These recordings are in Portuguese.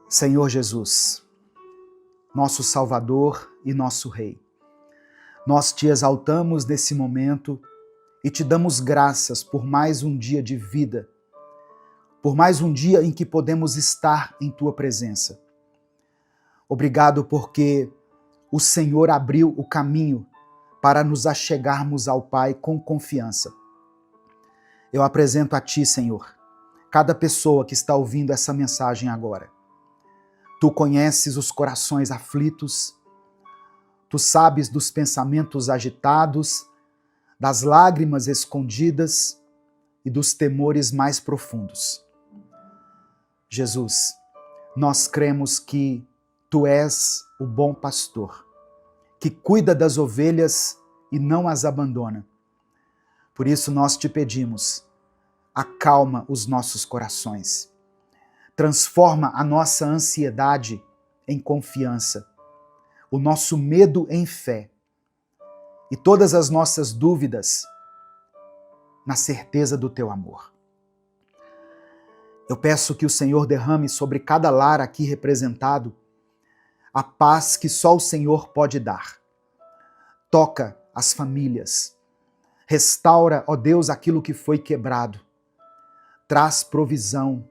Senhor Jesus, nosso Salvador e nosso Rei, nós te exaltamos nesse momento e te damos graças por mais um dia de vida, por mais um dia em que podemos estar em tua presença. Obrigado porque o Senhor abriu o caminho para nos achegarmos ao Pai com confiança. Eu apresento a ti, Senhor, cada pessoa que está ouvindo essa mensagem agora. Tu conheces os corações aflitos, tu sabes dos pensamentos agitados, das lágrimas escondidas e dos temores mais profundos. Jesus, nós cremos que tu és o bom pastor, que cuida das ovelhas e não as abandona. Por isso nós te pedimos, acalma os nossos corações. Transforma a nossa ansiedade em confiança, o nosso medo em fé e todas as nossas dúvidas na certeza do teu amor. Eu peço que o Senhor derrame sobre cada lar aqui representado a paz que só o Senhor pode dar. Toca as famílias, restaura, ó Deus, aquilo que foi quebrado, traz provisão,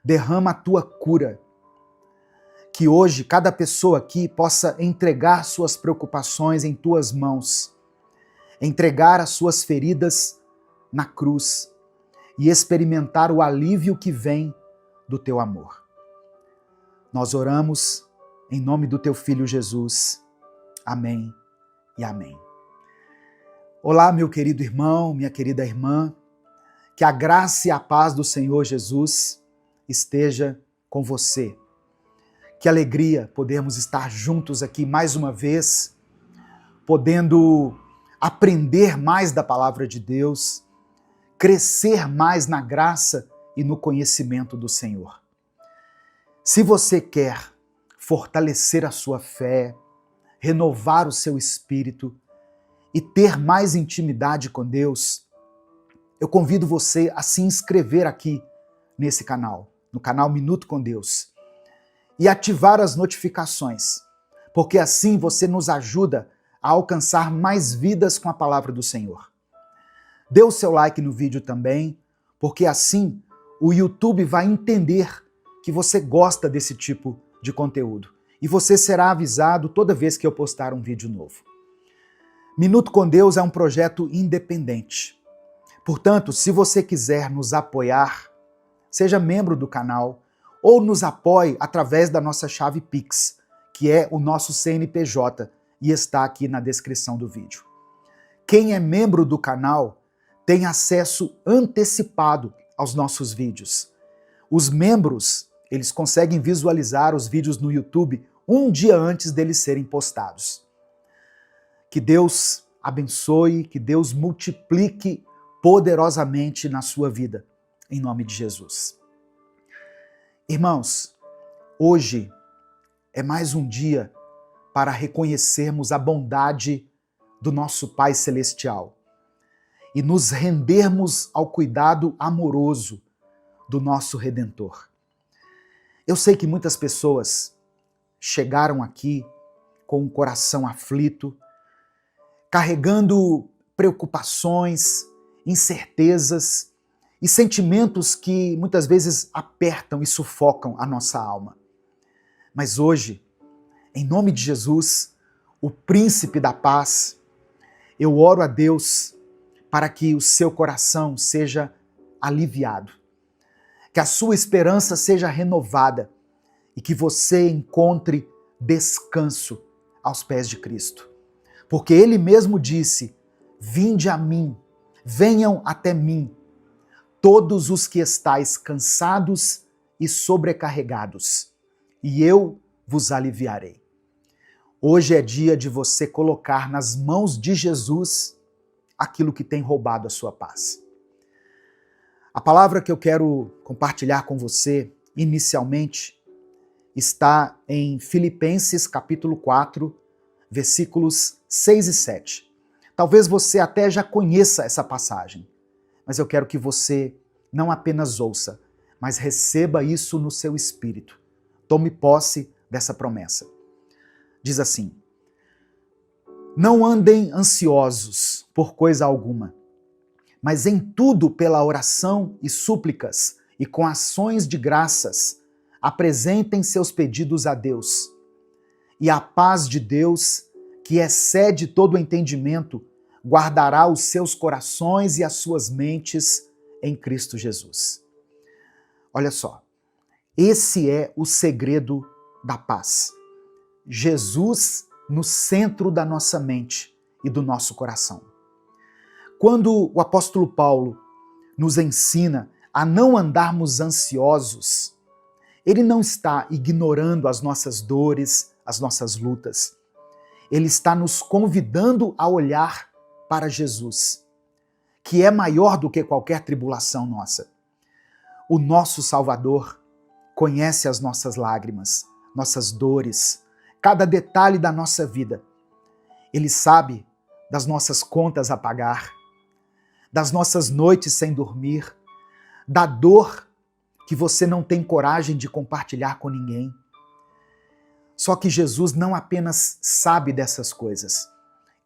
derrama a tua cura, que hoje cada pessoa aqui possa entregar suas preocupações em tuas mãos, entregar as suas feridas na cruz e experimentar o alívio que vem do teu amor. Nós oramos em nome do teu Filho Jesus. Amém e amém. Olá, meu querido irmão, minha querida irmã, que a graça e a paz do Senhor Jesus esteja com você. Que alegria podermos estar juntos aqui mais uma vez, podendo aprender mais da palavra de Deus, crescer mais na graça e no conhecimento do Senhor. Se você quer fortalecer a sua fé, renovar o seu espírito e ter mais intimidade com Deus, eu convido você a se inscrever aqui nesse canal, no canal Minuto com Deus, e ativar as notificações, porque assim você nos ajuda a alcançar mais vidas com a palavra do Senhor. Dê o seu like no vídeo também, porque assim o YouTube vai entender que você gosta desse tipo de conteúdo e você será avisado toda vez que eu postar um vídeo novo. Minuto com Deus é um projeto independente. Portanto, se você quiser nos apoiar, seja membro do canal ou nos apoie através da nossa chave Pix, que é o nosso CNPJ e está aqui na descrição do vídeo. Quem é membro do canal tem acesso antecipado aos nossos vídeos. Os membros, eles conseguem visualizar os vídeos no YouTube um dia antes deles serem postados. Que Deus abençoe, que Deus multiplique poderosamente na sua vida, em nome de Jesus. Irmãos, hoje é mais um dia para reconhecermos a bondade do nosso Pai Celestial e nos rendermos ao cuidado amoroso do nosso Redentor. Eu sei que muitas pessoas chegaram aqui com o coração aflito, carregando preocupações, incertezas e sentimentos que muitas vezes apertam e sufocam a nossa alma. Mas hoje, em nome de Jesus, o Príncipe da Paz, eu oro a Deus para que o seu coração seja aliviado, que a sua esperança seja renovada e que você encontre descanso aos pés de Cristo. Porque Ele mesmo disse, vinde a mim, venham até mim, todos os que estáis cansados e sobrecarregados, e eu vos aliviarei. Hoje é dia de você colocar nas mãos de Jesus aquilo que tem roubado a sua paz. A palavra que eu quero compartilhar com você, inicialmente, está em Filipenses capítulo 4, versículos 6 e 7. Talvez você até já conheça essa passagem, mas eu quero que você não apenas ouça, mas receba isso no seu espírito. Tome posse dessa promessa. Diz assim: não andem ansiosos por coisa alguma, mas em tudo pela oração e súplicas e com ações de graças, apresentem seus pedidos a Deus. E a paz de Deus, que excede todo o entendimento, guardará os seus corações e as suas mentes em Cristo Jesus. Olha só, esse é o segredo da paz. Jesus no centro da nossa mente e do nosso coração. Quando o apóstolo Paulo nos ensina a não andarmos ansiosos, ele não está ignorando as nossas dores, as nossas lutas. Ele está nos convidando a olhar para Jesus, que é maior do que qualquer tribulação nossa. O nosso Salvador conhece as nossas lágrimas, nossas dores, cada detalhe da nossa vida. Ele sabe das nossas contas a pagar, das nossas noites sem dormir, da dor que você não tem coragem de compartilhar com ninguém. Só que Jesus não apenas sabe dessas coisas,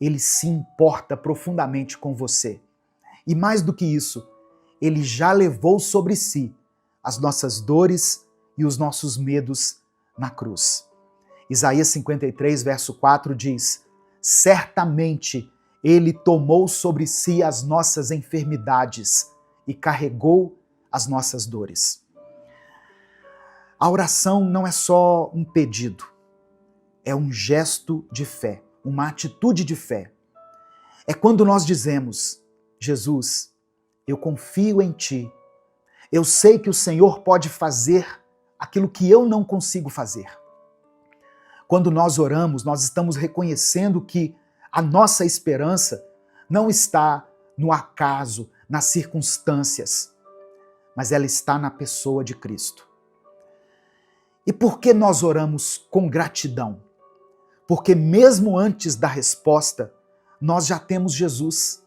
ele se importa profundamente com você. E mais do que isso, ele já levou sobre si as nossas dores e os nossos medos na cruz. Isaías 53, verso 4 diz: certamente ele tomou sobre si as nossas enfermidades e carregou as nossas dores. A oração não é só um pedido, é um gesto de fé, uma atitude de fé. É quando nós dizemos: Jesus, eu confio em Ti. Eu sei que o Senhor pode fazer aquilo que eu não consigo fazer. Quando nós oramos, nós estamos reconhecendo que a nossa esperança não está no acaso, nas circunstâncias, mas ela está na pessoa de Cristo. E por que nós oramos com gratidão? Porque mesmo antes da resposta, nós já temos Jesus.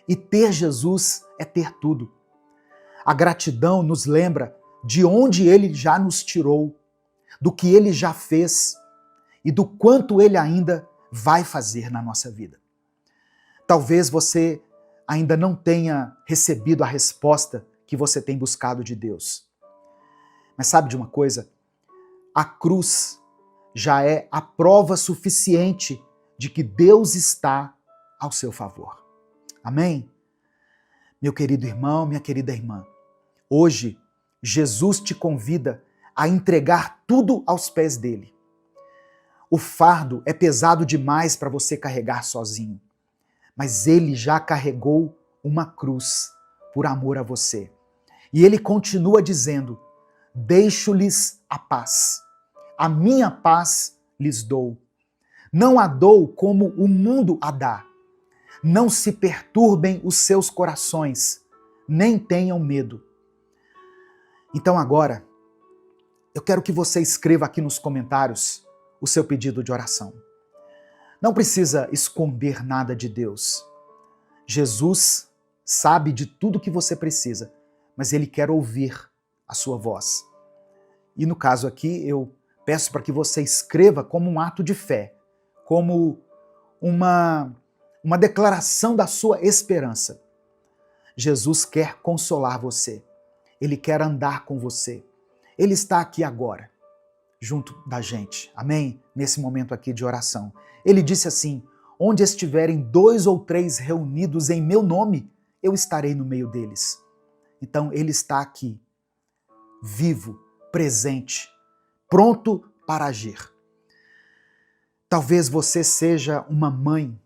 E ter Jesus é ter tudo. A gratidão nos lembra de onde Ele já nos tirou, do que Ele já fez e do quanto Ele ainda vai fazer na nossa vida. Talvez você ainda não tenha recebido a resposta que você tem buscado de Deus. Mas sabe de uma coisa? A cruz já é a prova suficiente de que Deus está ao seu favor. Amém? Meu querido irmão, minha querida irmã, hoje Jesus te convida a entregar tudo aos pés dele. O fardo é pesado demais para você carregar sozinho, mas ele já carregou uma cruz por amor a você. E ele continua dizendo: deixo-lhes a paz. A minha paz lhes dou. Não a dou como o mundo a dá. Não se perturbem os seus corações, nem tenham medo. Então agora, eu quero que você escreva aqui nos comentários o seu pedido de oração. Não precisa esconder nada de Deus. Jesus sabe de tudo que você precisa, mas Ele quer ouvir a sua voz. E no caso aqui, eu peço para que você escreva como um ato de fé, como uma declaração da sua esperança. Jesus quer consolar você. Ele quer andar com você. Ele está aqui agora, junto da gente. Amém? Nesse momento aqui de oração. Ele disse assim: onde estiverem 2 ou 3 reunidos em meu nome, eu estarei no meio deles. Então Ele está aqui, vivo, presente, pronto para agir. Talvez você seja uma mãe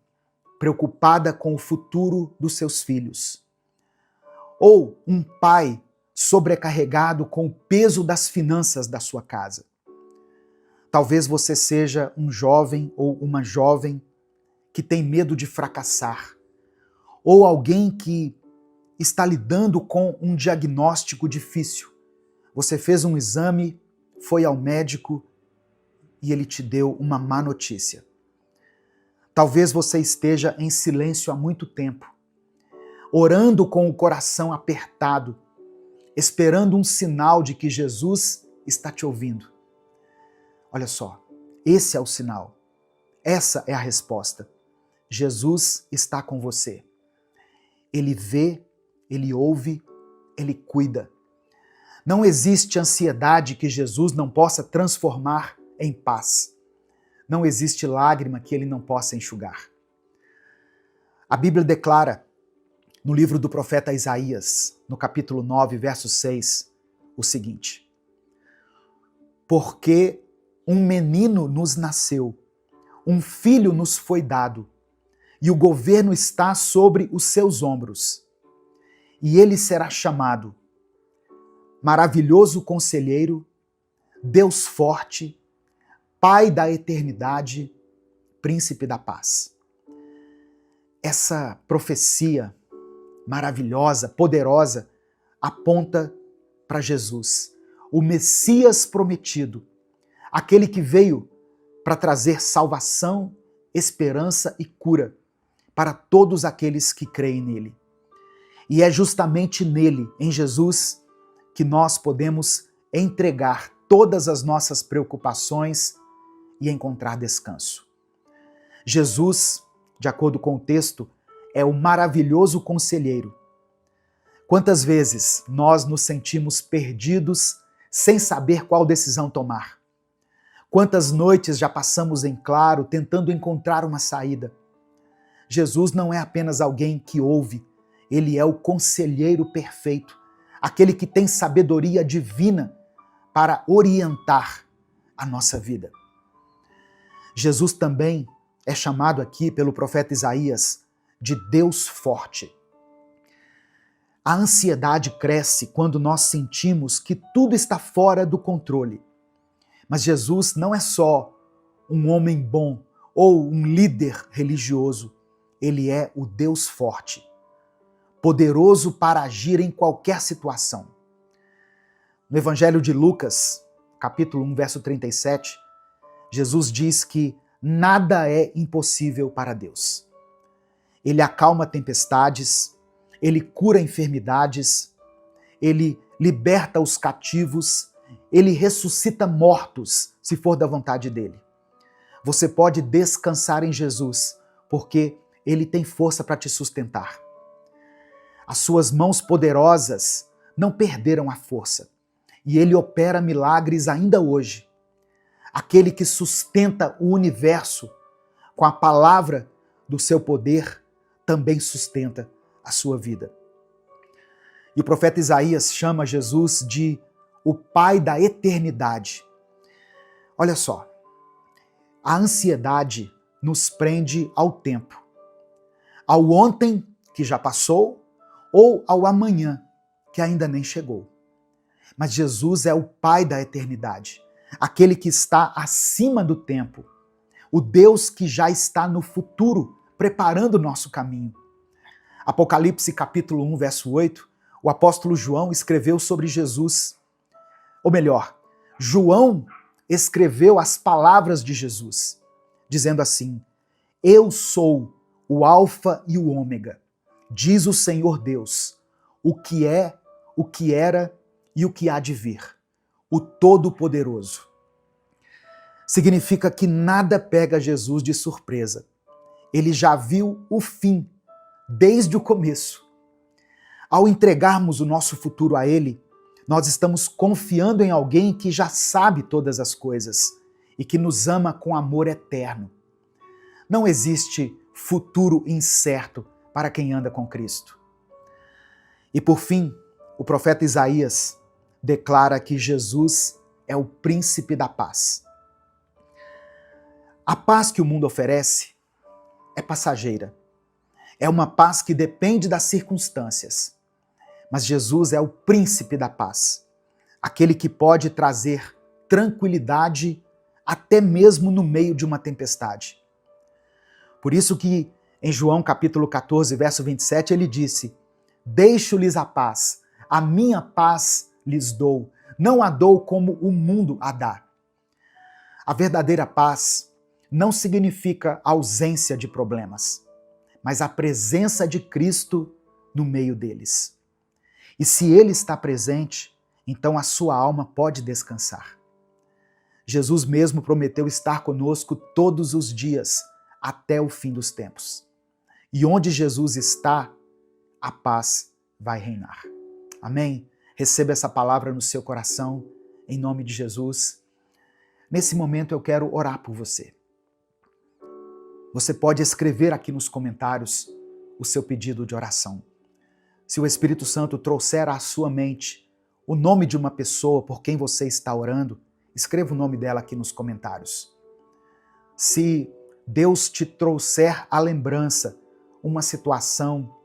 preocupada com o futuro dos seus filhos, ou um pai sobrecarregado com o peso das finanças da sua casa. Talvez você seja um jovem ou uma jovem que tem medo de fracassar, ou alguém que está lidando com um diagnóstico difícil. Você fez um exame, foi ao médico e ele te deu uma má notícia. Talvez você esteja em silêncio há muito tempo, orando com o coração apertado, esperando um sinal de que Jesus está te ouvindo. Olha só, esse é o sinal. Essa é a resposta. Jesus está com você. Ele vê, ele ouve, ele cuida. Não existe ansiedade que Jesus não possa transformar em paz. Não existe lágrima que ele não possa enxugar. A Bíblia declara, no livro do profeta Isaías, no capítulo 9, verso 6, o seguinte: porque um menino nos nasceu, um filho nos foi dado, e o governo está sobre os seus ombros. E ele será chamado Maravilhoso Conselheiro, Deus Forte, Pai da Eternidade, Príncipe da Paz. Essa profecia maravilhosa, poderosa, aponta para Jesus, o Messias prometido, aquele que veio para trazer salvação, esperança e cura para todos aqueles que creem nele. E é justamente nele, em Jesus, que nós podemos entregar todas as nossas preocupações e encontrar descanso. Jesus, de acordo com o texto, é o maravilhoso conselheiro. Quantas vezes nós nos sentimos perdidos sem saber qual decisão tomar? Quantas noites já passamos em claro tentando encontrar uma saída? Jesus não é apenas alguém que ouve, ele é o conselheiro perfeito, aquele que tem sabedoria divina para orientar a nossa vida. Jesus também é chamado aqui pelo profeta Isaías de Deus forte. A ansiedade cresce quando nós sentimos que tudo está fora do controle. Mas Jesus não é só um homem bom ou um líder religioso. Ele é o Deus forte, poderoso para agir em qualquer situação. No Evangelho de Lucas, capítulo 1, verso 37, Jesus diz que nada é impossível para Deus. Ele acalma tempestades, ele cura enfermidades, ele liberta os cativos, ele ressuscita mortos, se for da vontade dele. Você pode descansar em Jesus, porque ele tem força para te sustentar. As suas mãos poderosas não perderam a força, e ele opera milagres ainda hoje. Aquele que sustenta o universo com a palavra do seu poder também sustenta a sua vida. E o profeta Isaías chama Jesus de o Pai da Eternidade. Olha só, a ansiedade nos prende ao tempo, ao ontem que já passou ou ao amanhã que ainda nem chegou. Mas Jesus é o Pai da eternidade, aquele que está acima do tempo, o Deus que já está no futuro, preparando o nosso caminho. Apocalipse capítulo 1, verso 8, o apóstolo João escreveu sobre Jesus. Ou melhor, João escreveu as palavras de Jesus, dizendo assim: eu sou o Alfa e o Ômega, diz o Senhor Deus, o que é, o que era e o que há de vir, o Todo-Poderoso. Significa que nada pega Jesus de surpresa. Ele já viu o fim, desde o começo. Ao entregarmos o nosso futuro a Ele, nós estamos confiando em alguém que já sabe todas as coisas e que nos ama com amor eterno. Não existe futuro incerto para quem anda com Cristo. E por fim, o profeta Isaías declara que Jesus é o príncipe da paz. A paz que o mundo oferece é passageira. É uma paz que depende das circunstâncias. Mas Jesus é o príncipe da paz, aquele que pode trazer tranquilidade até mesmo no meio de uma tempestade. Por isso que em João capítulo 14, verso 27, ele disse: deixo-lhes a paz, a minha paz lhes dou, não a dou como o mundo a dá. A verdadeira paz não significa ausência de problemas, mas a presença de Cristo no meio deles. E se Ele está presente, então a sua alma pode descansar. Jesus mesmo prometeu estar conosco todos os dias, até o fim dos tempos. E onde Jesus está, a paz vai reinar. Amém? Receba essa palavra no seu coração, em nome de Jesus. Nesse momento eu quero orar por você. Você pode escrever aqui nos comentários o seu pedido de oração. Se o Espírito Santo trouxer à sua mente o nome de uma pessoa por quem você está orando, escreva o nome dela aqui nos comentários. Se Deus te trouxer à lembrança uma situação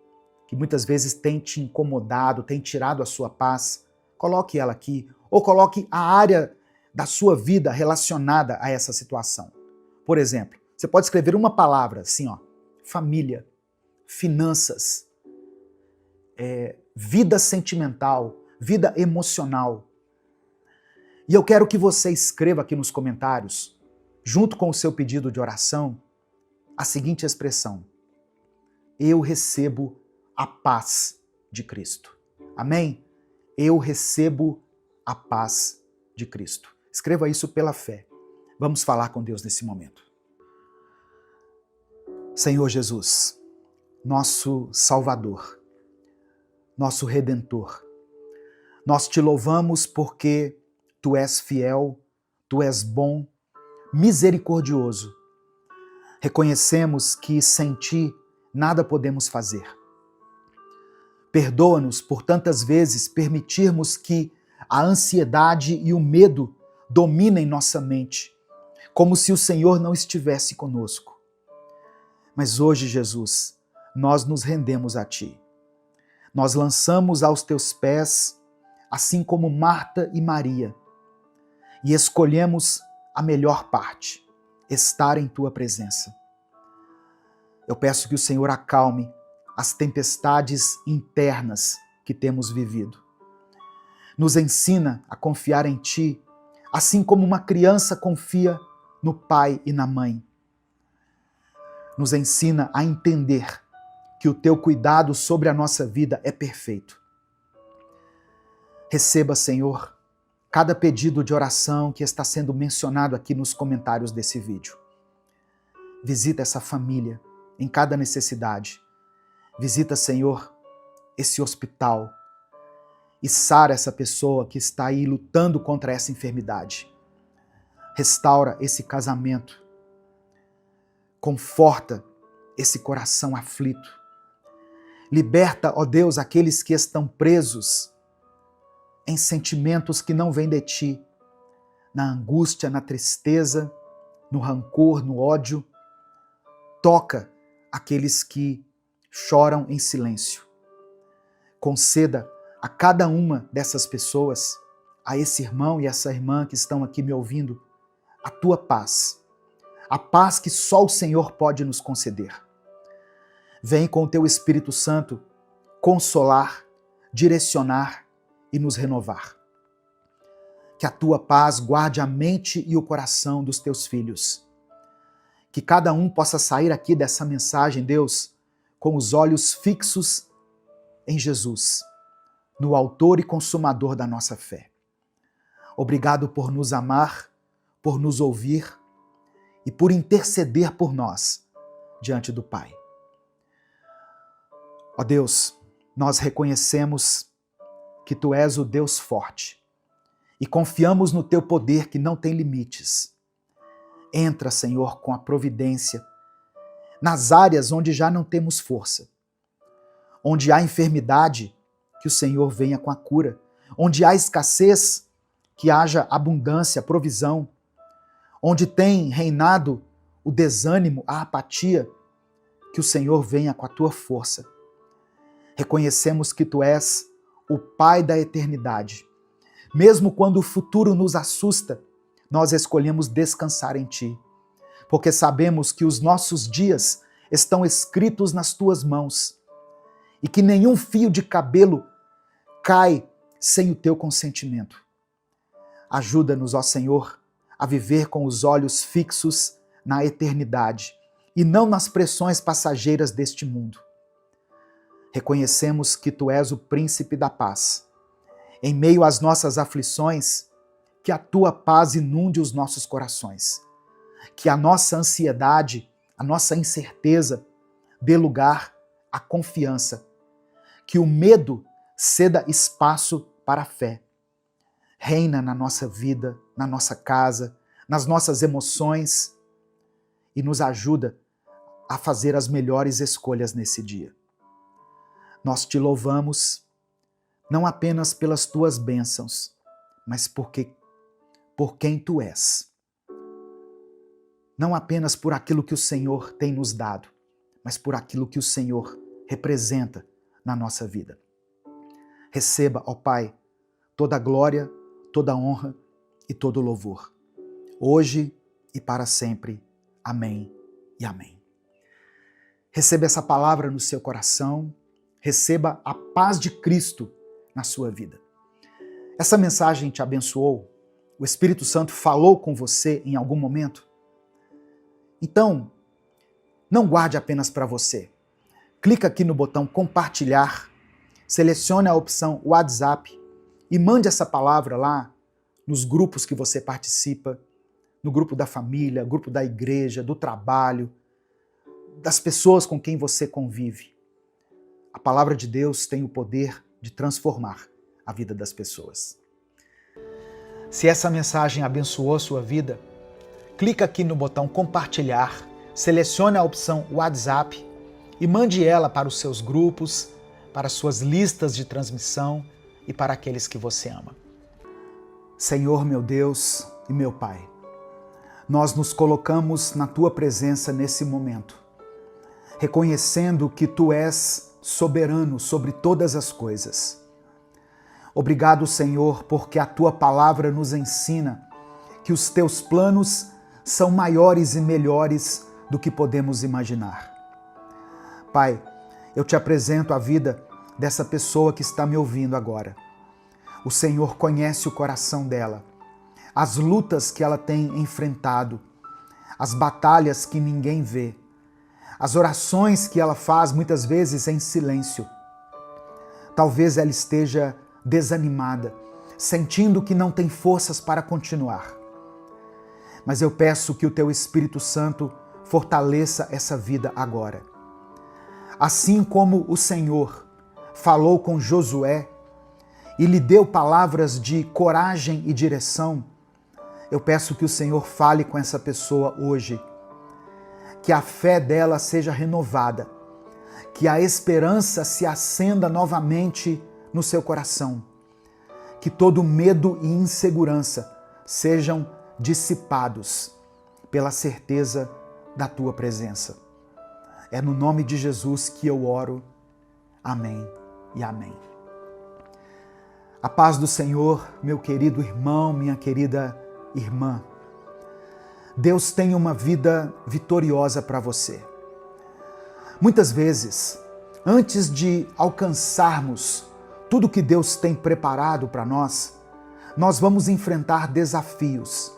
que muitas vezes tem te incomodado, tem tirado a sua paz, coloque ela aqui, ou coloque a área da sua vida relacionada a essa situação. Por exemplo, você pode escrever uma palavra assim, ó, família, finanças, vida sentimental, vida emocional. E eu quero que você escreva aqui nos comentários, junto com o seu pedido de oração, a seguinte expressão: eu recebo a paz de Cristo. Amém? Eu recebo a paz de Cristo. Escreva isso pela fé. Vamos falar com Deus nesse momento. Senhor Jesus, nosso Salvador, nosso Redentor, nós te louvamos porque Tu és fiel, Tu és bom, misericordioso. Reconhecemos que sem Ti nada podemos fazer. Perdoa-nos por tantas vezes permitirmos que a ansiedade e o medo dominem nossa mente, como se o Senhor não estivesse conosco. Mas hoje, Jesus, nós nos rendemos a Ti. Nós lançamos aos Teus pés, assim como Marta e Maria, e escolhemos a melhor parte, estar em Tua presença. Eu peço que o Senhor acalme as tempestades internas que temos vivido. Nos ensina a confiar em Ti, assim como uma criança confia no pai e na mãe. Nos ensina a entender que o Teu cuidado sobre a nossa vida é perfeito. Receba, Senhor, cada pedido de oração que está sendo mencionado aqui nos comentários desse vídeo. Visita essa família em cada necessidade. Visita, Senhor, esse hospital e sara essa pessoa que está aí lutando contra essa enfermidade. Restaura esse casamento. Conforta esse coração aflito. Liberta, ó Deus, aqueles que estão presos em sentimentos que não vêm de Ti, na angústia, na tristeza, no rancor, no ódio. Toca aqueles que choram em silêncio. Conceda a cada uma dessas pessoas, a esse irmão e essa irmã que estão aqui me ouvindo, a Tua paz. A paz que só o Senhor pode nos conceder. Vem com o Teu Espírito Santo consolar, direcionar e nos renovar. Que a Tua paz guarde a mente e o coração dos Teus filhos. Que cada um possa sair aqui dessa mensagem, Deus, com os olhos fixos em Jesus, no autor e consumador da nossa fé. Obrigado por nos amar, por nos ouvir e por interceder por nós diante do Pai. Ó Deus, nós reconhecemos que Tu és o Deus forte e confiamos no Teu poder que não tem limites. Entra, Senhor, com a providência nas áreas onde já não temos força. Onde há enfermidade, que o Senhor venha com a cura. Onde há escassez, que haja abundância, provisão. Onde tem reinado o desânimo, a apatia, que o Senhor venha com a Tua força. Reconhecemos que Tu és o Pai da eternidade. Mesmo quando o futuro nos assusta, nós escolhemos descansar em Ti, porque sabemos que os nossos dias estão escritos nas Tuas mãos e que nenhum fio de cabelo cai sem o Teu consentimento. Ajuda-nos, ó Senhor, a viver com os olhos fixos na eternidade e não nas pressões passageiras deste mundo. Reconhecemos que Tu és o príncipe da paz. Em meio às nossas aflições, que a tua paz inunde os nossos corações. Que a nossa ansiedade, a nossa incerteza dê lugar à confiança. Que o medo ceda espaço para a fé. Reina na nossa vida, na nossa casa, nas nossas emoções e nos ajuda a fazer as melhores escolhas nesse dia. Nós te louvamos, não apenas pelas tuas bênçãos, mas por quem tu és. Não apenas por aquilo que o Senhor tem nos dado, mas por aquilo que o Senhor representa na nossa vida. Receba, ó Pai, toda a glória, toda a honra e todo o louvor, hoje e para sempre. Amém e amém. Receba essa palavra no seu coração, receba a paz de Cristo na sua vida. Essa mensagem te abençoou? O Espírito Santo falou com você em algum momento? Então, não guarde apenas para você. Clica aqui no botão compartilhar, selecione a opção WhatsApp e mande essa palavra lá nos grupos que você participa, no grupo da família, grupo da igreja, do trabalho, das pessoas com quem você convive. A palavra de Deus tem o poder de transformar a vida das pessoas. Se essa mensagem abençoou a sua vida, clica aqui no botão compartilhar, selecione a opção WhatsApp e mande ela para os seus grupos, para as suas listas de transmissão e para aqueles que você ama. Senhor, meu Deus e meu Pai, nós nos colocamos na Tua presença nesse momento, reconhecendo que Tu és soberano sobre todas as coisas. Obrigado, Senhor, porque a Tua palavra nos ensina que os Teus planos são maiores e melhores do que podemos imaginar. Pai, eu te apresento a vida dessa pessoa que está me ouvindo agora. O Senhor conhece o coração dela, as lutas que ela tem enfrentado, as batalhas que ninguém vê, as orações que ela faz muitas vezes em silêncio. Talvez ela esteja desanimada, sentindo que não tem forças para continuar. Mas eu peço que o Teu Espírito Santo fortaleça essa vida agora. Assim como o Senhor falou com Josué e lhe deu palavras de coragem e direção, eu peço que o Senhor fale com essa pessoa hoje, que a fé dela seja renovada, que a esperança se acenda novamente no seu coração, que todo medo e insegurança sejam dissipados pela certeza da Tua presença. É no nome de Jesus que eu oro. Amém e amém. A paz do Senhor, meu querido irmão, minha querida irmã. Deus tem uma vida vitoriosa para você. Muitas vezes, antes de alcançarmos tudo que Deus tem preparado para nós, nós vamos enfrentar desafios,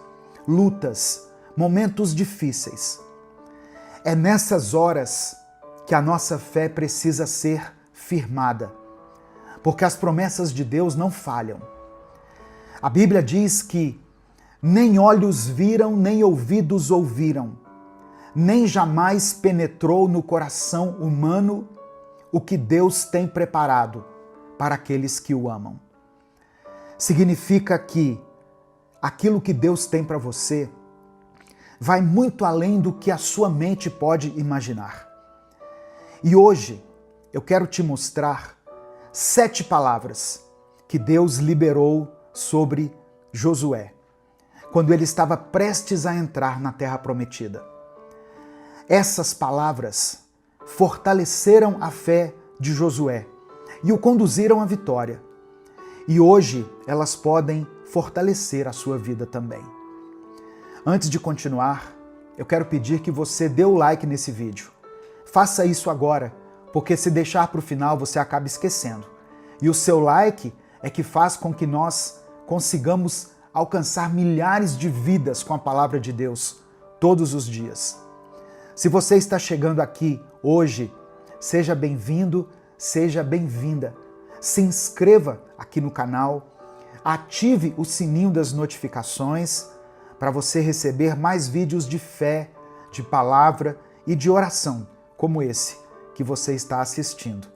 lutas, momentos difíceis. É nessas horas que a nossa fé precisa ser firmada, porque as promessas de Deus não falham. A Bíblia diz que nem olhos viram, nem ouvidos ouviram, nem jamais penetrou no coração humano o que Deus tem preparado para aqueles que o amam. Significa que aquilo que Deus tem para você vai muito além do que a sua mente pode imaginar. E hoje eu quero te mostrar 7 palavras que Deus liberou sobre Josué, quando ele estava prestes a entrar na Terra Prometida. Essas palavras fortaleceram a fé de Josué e o conduziram à vitória. E hoje elas podem fortalecer a sua vida também. Antes de continuar, eu quero pedir que você dê o like nesse vídeo. Faça isso agora, porque se deixar para o final você acaba esquecendo. E o seu like é que faz com que nós consigamos alcançar milhares de vidas com a palavra de Deus todos os dias. Se você está chegando aqui hoje, seja bem-vindo, seja bem-vinda. Se inscreva aqui no canal, ative o sininho das notificações para você receber mais vídeos de fé, de palavra e de oração, como esse que você está assistindo.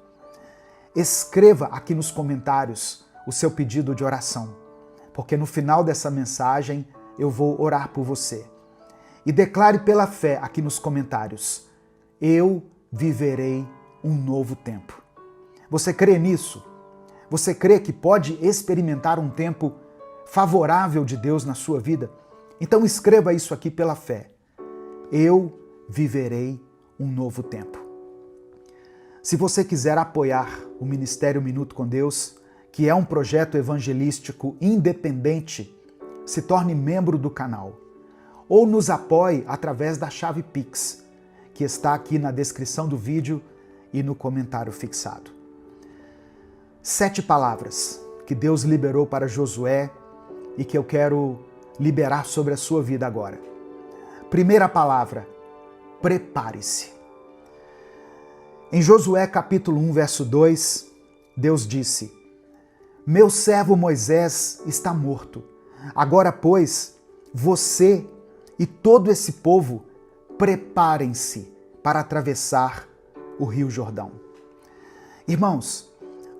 Escreva aqui nos comentários o seu pedido de oração, porque no final dessa mensagem eu vou orar por você. E declare pela fé aqui nos comentários: eu viverei um novo tempo. Você crê nisso? Você crê que pode experimentar um tempo favorável de Deus na sua vida? Então escreva isso aqui pela fé. Eu viverei um novo tempo. Se você quiser apoiar o Ministério Minuto com Deus, que é um projeto evangelístico independente, se torne membro do canal. Ou nos apoie através da chave Pix, que está aqui na descrição do vídeo e no comentário fixado. 7 palavras que Deus liberou para Josué e que eu quero liberar sobre a sua vida agora. Primeira palavra: prepare-se. Em Josué capítulo 1, verso 2, Deus disse: meu servo Moisés está morto. Agora, pois, você e todo esse povo preparem-se para atravessar o Rio Jordão. Irmãos,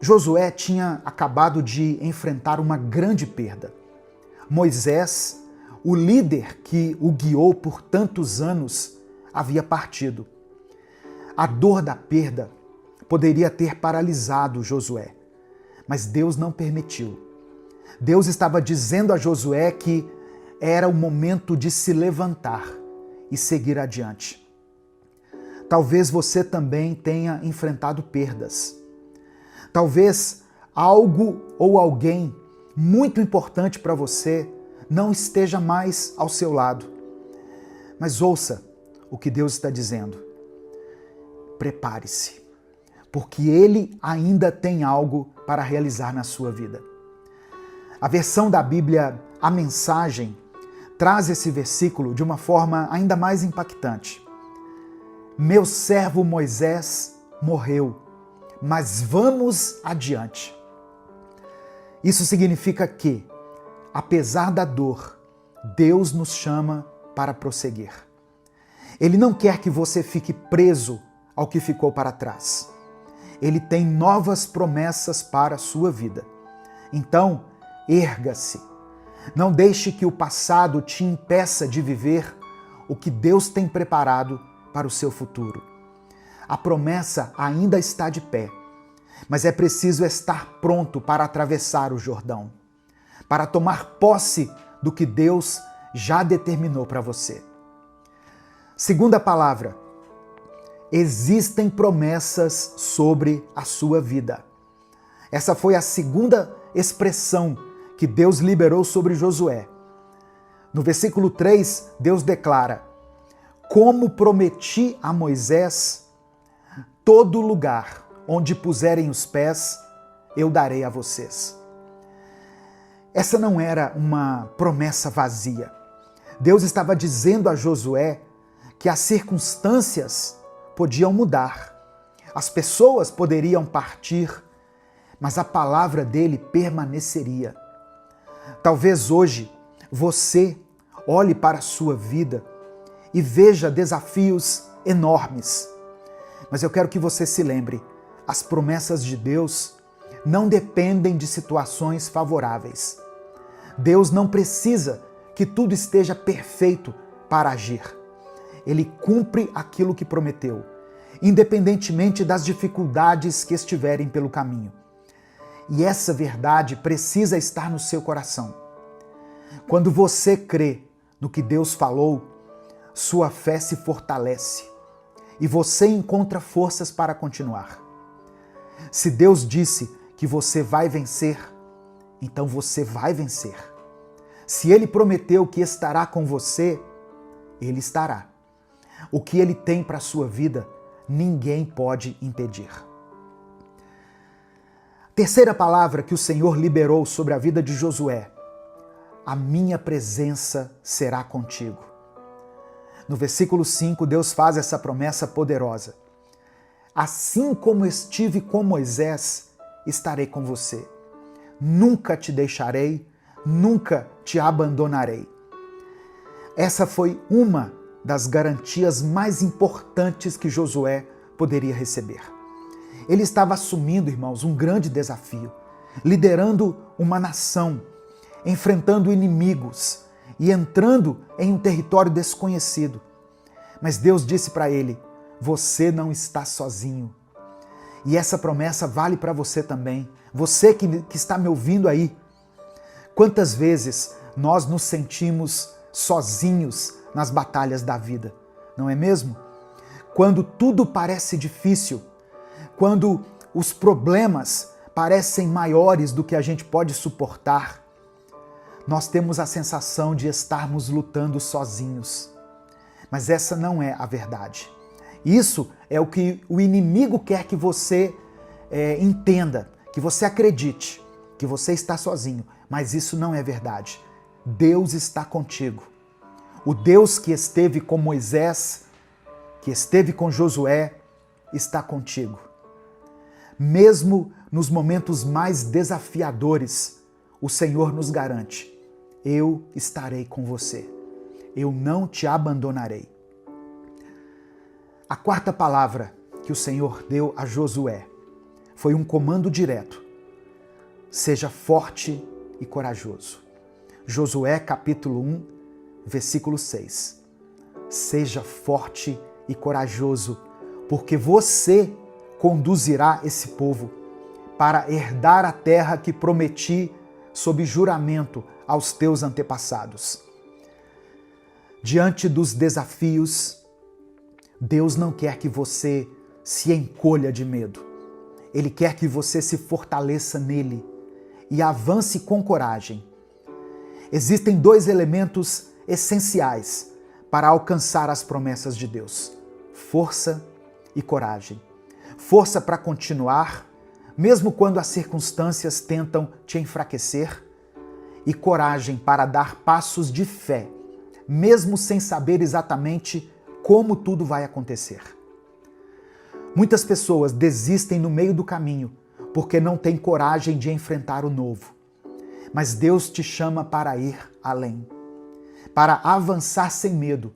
Josué tinha acabado de enfrentar uma grande perda. Moisés, o líder que o guiou por tantos anos, havia partido. A dor da perda poderia ter paralisado Josué, mas Deus não permitiu. Deus estava dizendo a Josué que era o momento de se levantar e seguir adiante. Talvez você também tenha enfrentado perdas. Talvez algo ou alguém muito importante para você não esteja mais ao seu lado. Mas ouça o que Deus está dizendo. Prepare-se, porque Ele ainda tem algo para realizar na sua vida. A versão da Bíblia, a Mensagem, traz esse versículo de uma forma ainda mais impactante. Meu servo Moisés morreu, mas vamos adiante. Isso significa que, apesar da dor, Deus nos chama para prosseguir. Ele não quer que você fique preso ao que ficou para trás. Ele tem novas promessas para a sua vida. Então, erga-se. Não deixe que o passado te impeça de viver o que Deus tem preparado para o seu futuro. A promessa ainda está de pé, mas é preciso estar pronto para atravessar o Jordão, para tomar posse do que Deus já determinou para você. Segunda palavra: existem promessas sobre a sua vida. Essa foi a segunda expressão que Deus liberou sobre Josué. No versículo 3, Deus declara: como prometi a Moisés, todo lugar onde puserem os pés, eu darei a vocês. Essa não era uma promessa vazia. Deus estava dizendo a Josué que as circunstâncias podiam mudar, as pessoas poderiam partir, mas a palavra dele permaneceria. Talvez hoje você olhe para a sua vida e veja desafios enormes, mas eu quero que você se lembre, as promessas de Deus não dependem de situações favoráveis. Deus não precisa que tudo esteja perfeito para agir. Ele cumpre aquilo que prometeu, independentemente das dificuldades que estiverem pelo caminho. E essa verdade precisa estar no seu coração. Quando você crê no que Deus falou, sua fé se fortalece e você encontra forças para continuar. Se Deus disse que você vai vencer, então você vai vencer. Se Ele prometeu que estará com você, Ele estará. O que Ele tem para a sua vida, ninguém pode impedir. Terceira palavra que o Senhor liberou sobre a vida de Josué: a minha presença será contigo. No versículo 5, Deus faz essa promessa poderosa. Assim como estive com Moisés, estarei com você. nunca te deixarei, nunca te abandonarei. Essa foi uma das garantias mais importantes que Josué poderia receber. Ele estava assumindo, irmãos, um grande desafio, liderando uma nação, enfrentando inimigos e entrando em um território desconhecido. Mas Deus disse para ele: você não está sozinho. E essa promessa vale para você também. Você que está me ouvindo aí. Quantas vezes nós nos sentimos sozinhos nas batalhas da vida, não é mesmo? Quando tudo parece difícil, quando os problemas parecem maiores do que a gente pode suportar, nós temos a sensação de estarmos lutando sozinhos. Mas essa não é a verdade. Isso é o que o inimigo quer que você entenda, que você acredite, que você está sozinho. Mas isso não é verdade. Deus está contigo. O Deus que esteve com Moisés, que esteve com Josué, está contigo. Mesmo nos momentos mais desafiadores, o Senhor nos garante: eu estarei com você. Eu não te abandonarei. A quarta palavra que o Senhor deu a Josué foi um comando direto: seja forte e corajoso. Josué capítulo 1, versículo 6. Seja forte e corajoso, porque você conduzirá esse povo para herdar a terra que prometi sob juramento aos teus antepassados. Diante dos desafios, Deus não quer que você se encolha de medo. Ele quer que você se fortaleça nele e avance com coragem. Existem dois elementos essenciais para alcançar as promessas de Deus: força e coragem. Força para continuar, mesmo quando as circunstâncias tentam te enfraquecer, e coragem para dar passos de fé, mesmo sem saber exatamente como tudo vai acontecer. Muitas pessoas desistem no meio do caminho porque não têm coragem de enfrentar o novo. Mas Deus te chama para ir além, para avançar sem medo,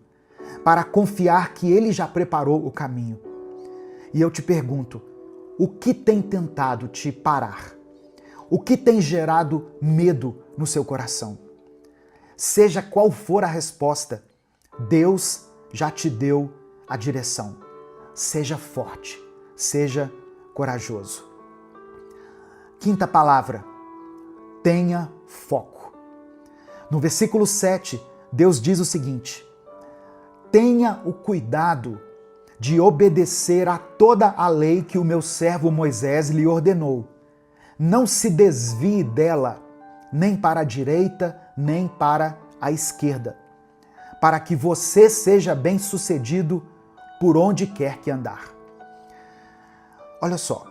para confiar que Ele já preparou o caminho. E eu te pergunto, o que tem tentado te parar? O que tem gerado medo no seu coração? Seja qual for a resposta, Deus já te deu a direção. Seja forte, seja corajoso. Quinta palavra: tenha foco. No versículo 7, Deus diz o seguinte: tenha o cuidado de obedecer a toda a lei que o meu servo Moisés lhe ordenou. Não se desvie dela, nem para a direita, nem para a esquerda, para que você seja bem-sucedido por onde quer que andar. Olha só,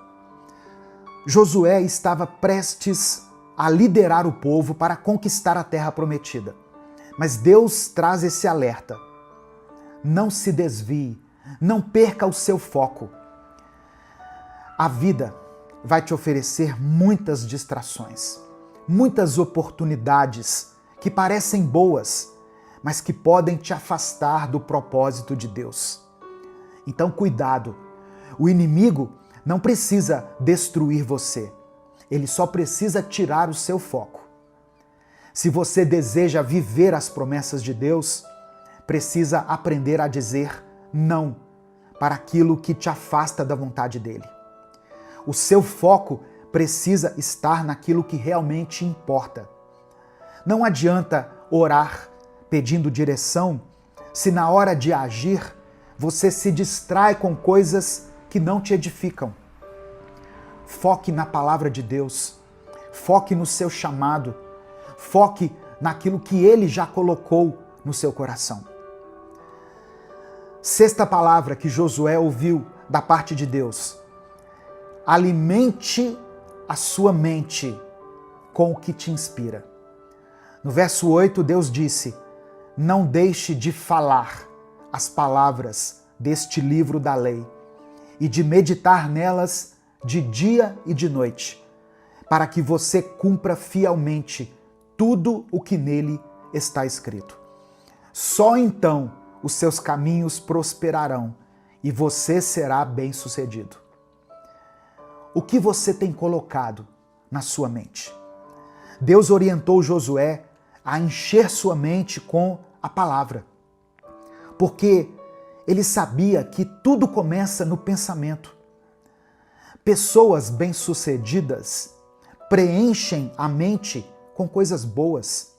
Josué estava prestes a liderar o povo para conquistar a terra prometida. Mas Deus traz esse alerta: não se desvie, não perca o seu foco. A vida vai te oferecer muitas distrações, muitas oportunidades que parecem boas, mas que podem te afastar do propósito de Deus. Então, cuidado. O inimigo não precisa destruir você. Ele só precisa tirar o seu foco. Se você deseja viver as promessas de Deus, precisa aprender a dizer não para aquilo que te afasta da vontade dele. O seu foco precisa estar naquilo que realmente importa. Não adianta orar pedindo direção se na hora de agir você se distrai com coisas que não te edificam. Foque na palavra de Deus, foque no seu chamado, foque naquilo que Ele já colocou no seu coração. Sexta palavra que Josué ouviu da parte de Deus: alimente a sua mente com o que te inspira. No verso 8, Deus disse: não deixe de falar as palavras deste livro da lei e de meditar nelas de dia e de noite, para que você cumpra fielmente tudo o que nele está escrito. Só então os seus caminhos prosperarão e você será bem-sucedido. O que você tem colocado na sua mente? Deus orientou Josué a encher sua mente com a palavra, porque ele sabia que tudo começa no pensamento. Pessoas bem-sucedidas preenchem a mente com coisas boas,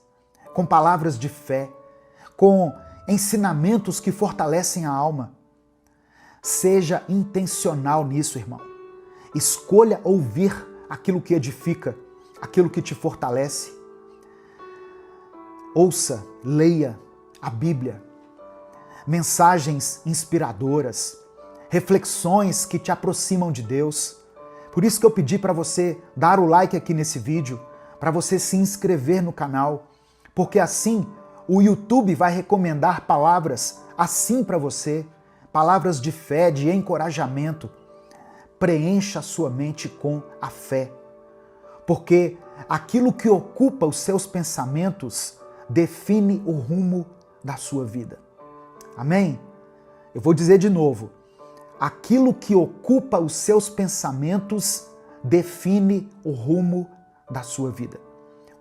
com palavras de fé, com ensinamentos que fortalecem a alma. Seja intencional nisso, irmão. Escolha ouvir aquilo que edifica, aquilo que te fortalece. Ouça, leia a Bíblia, mensagens inspiradoras, reflexões que te aproximam de Deus. Por isso que eu pedi para você dar o like aqui nesse vídeo, para você se inscrever no canal, porque assim o YouTube vai recomendar palavras assim para você, palavras de fé, de encorajamento. Preencha a sua mente com a fé, porque aquilo que ocupa os seus pensamentos define o rumo da sua vida. Amém? Eu vou dizer de novo. Aquilo que ocupa os seus pensamentos define o rumo da sua vida.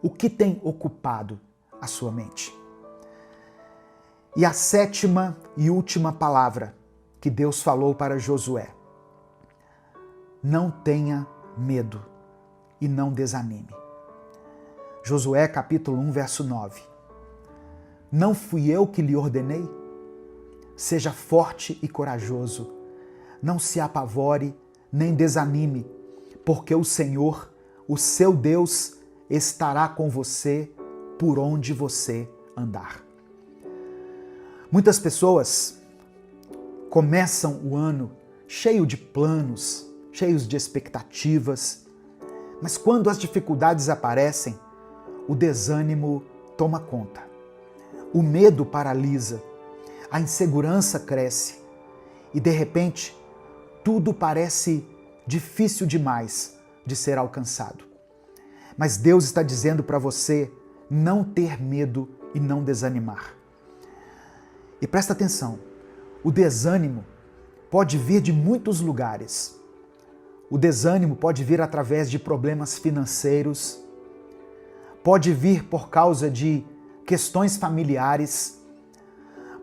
O que tem ocupado a sua mente? E a sétima e última palavra que Deus falou para Josué: não tenha medo e não desanime. Josué capítulo 1, verso 9. Não fui eu que lhe ordenei? Seja forte e corajoso. Não se apavore nem desanime, porque o Senhor, o seu Deus, estará com você por onde você andar. Muitas pessoas começam o ano cheio de planos, cheios de expectativas, mas quando as dificuldades aparecem, o desânimo toma conta. O medo paralisa, a insegurança cresce e, de repente, tudo parece difícil demais de ser alcançado. Mas Deus está dizendo para você não ter medo e não desanimar. E presta atenção, o desânimo pode vir de muitos lugares. O desânimo pode vir através de problemas financeiros, pode vir por causa de questões familiares,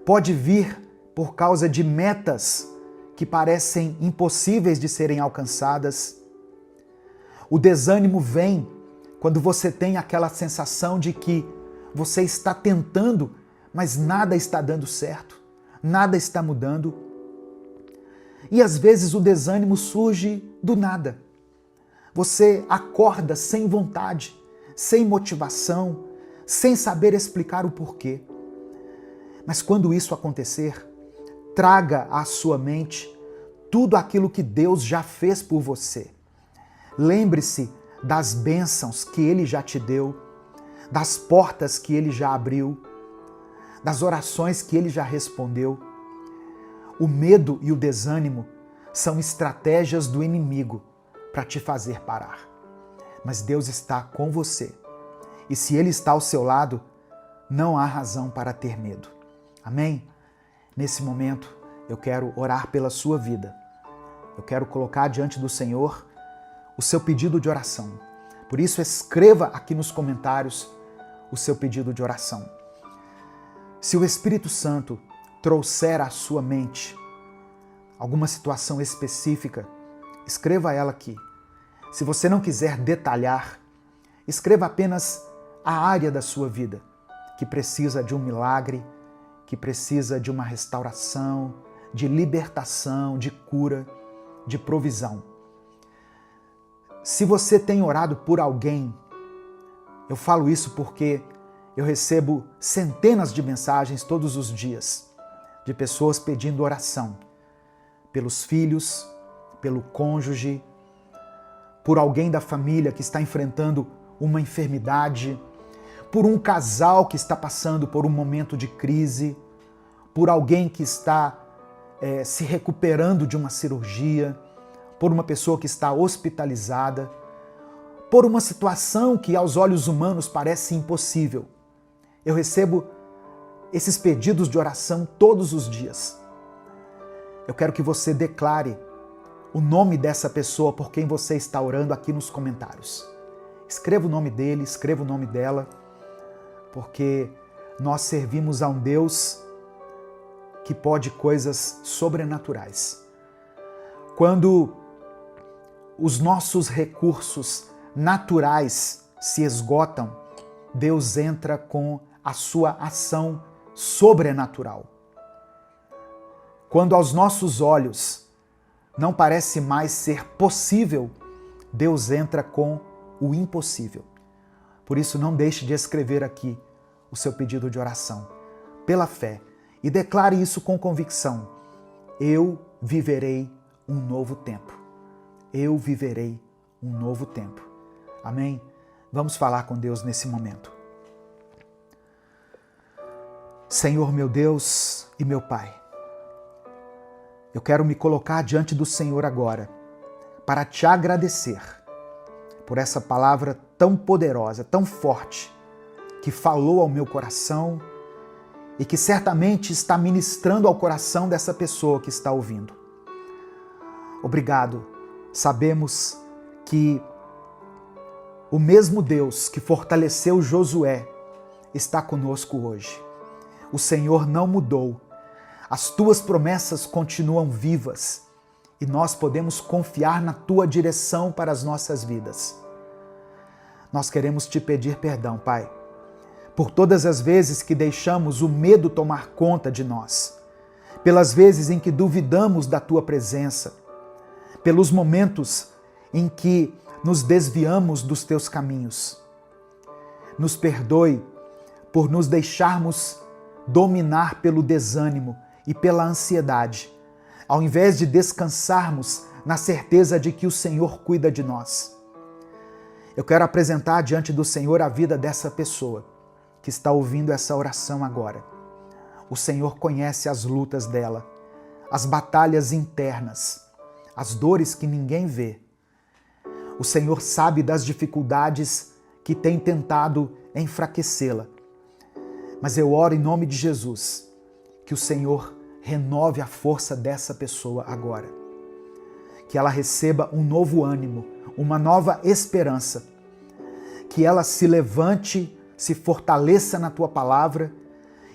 pode vir por causa de metas que parecem impossíveis de serem alcançadas. O desânimo vem quando você tem aquela sensação de que você está tentando, mas nada está dando certo, nada está mudando. E às vezes o desânimo surge do nada. Você acorda sem vontade, sem motivação, sem saber explicar o porquê. Mas quando isso acontecer, traga à sua mente tudo aquilo que Deus já fez por você. Lembre-se das bênçãos que Ele já te deu, das portas que Ele já abriu, das orações que Ele já respondeu. O medo e o desânimo são estratégias do inimigo para te fazer parar. Mas Deus está com você. E se Ele está ao seu lado, não há razão para ter medo. Amém? Nesse momento, eu quero orar pela sua vida. Eu quero colocar diante do Senhor o seu pedido de oração. Por isso, escreva aqui nos comentários o seu pedido de oração. Se o Espírito Santo trouxer à sua mente alguma situação específica, escreva ela aqui. Se você não quiser detalhar, escreva apenas a área da sua vida que precisa de um milagre, que precisa de uma restauração, de libertação, de cura, de provisão. Se você tem orado por alguém, eu falo isso porque eu recebo centenas de mensagens todos os dias de pessoas pedindo oração pelos filhos, pelo cônjuge, por alguém da família que está enfrentando uma enfermidade, por um casal que está passando por um momento de crise, por alguém que está se recuperando de uma cirurgia, por uma pessoa que está hospitalizada, por uma situação que aos olhos humanos parece impossível. Eu recebo esses pedidos de oração todos os dias. Eu quero que você declare o nome dessa pessoa por quem você está orando aqui nos comentários. Escreva o nome dele, escreva o nome dela, porque nós servimos a um Deus que pode coisas sobrenaturais. Quando os nossos recursos naturais se esgotam, Deus entra com a sua ação sobrenatural. Quando aos nossos olhos não parece mais ser possível, Deus entra com o impossível. Por isso, não deixe de escrever aqui o seu pedido de oração, pela fé, e declare isso com convicção. Eu viverei um novo tempo. Eu viverei um novo tempo. Amém? Vamos falar com Deus nesse momento. Senhor meu Deus e meu Pai, eu quero me colocar diante do Senhor agora para te agradecer por essa palavra tão poderosa, tão forte, que falou ao meu coração e que certamente está ministrando ao coração dessa pessoa que está ouvindo. Obrigado. Sabemos que o mesmo Deus que fortaleceu Josué está conosco hoje. O Senhor não mudou. As tuas promessas continuam vivas e nós podemos confiar na tua direção para as nossas vidas. Nós queremos te pedir perdão, Pai, por todas as vezes que deixamos o medo tomar conta de nós, pelas vezes em que duvidamos da tua presença, pelos momentos em que nos desviamos dos teus caminhos. Nos perdoe por nos deixarmos dominar pelo desânimo e pela ansiedade, ao invés de descansarmos na certeza de que o Senhor cuida de nós. Eu quero apresentar diante do Senhor a vida dessa pessoa que está ouvindo essa oração agora. O Senhor conhece as lutas dela, as batalhas internas, as dores que ninguém vê. O Senhor sabe das dificuldades que tem tentado enfraquecê-la. Mas eu oro em nome de Jesus, que o Senhor renove a força dessa pessoa agora. Que ela receba um novo ânimo, uma nova esperança. Que ela se levante, se fortaleça na tua palavra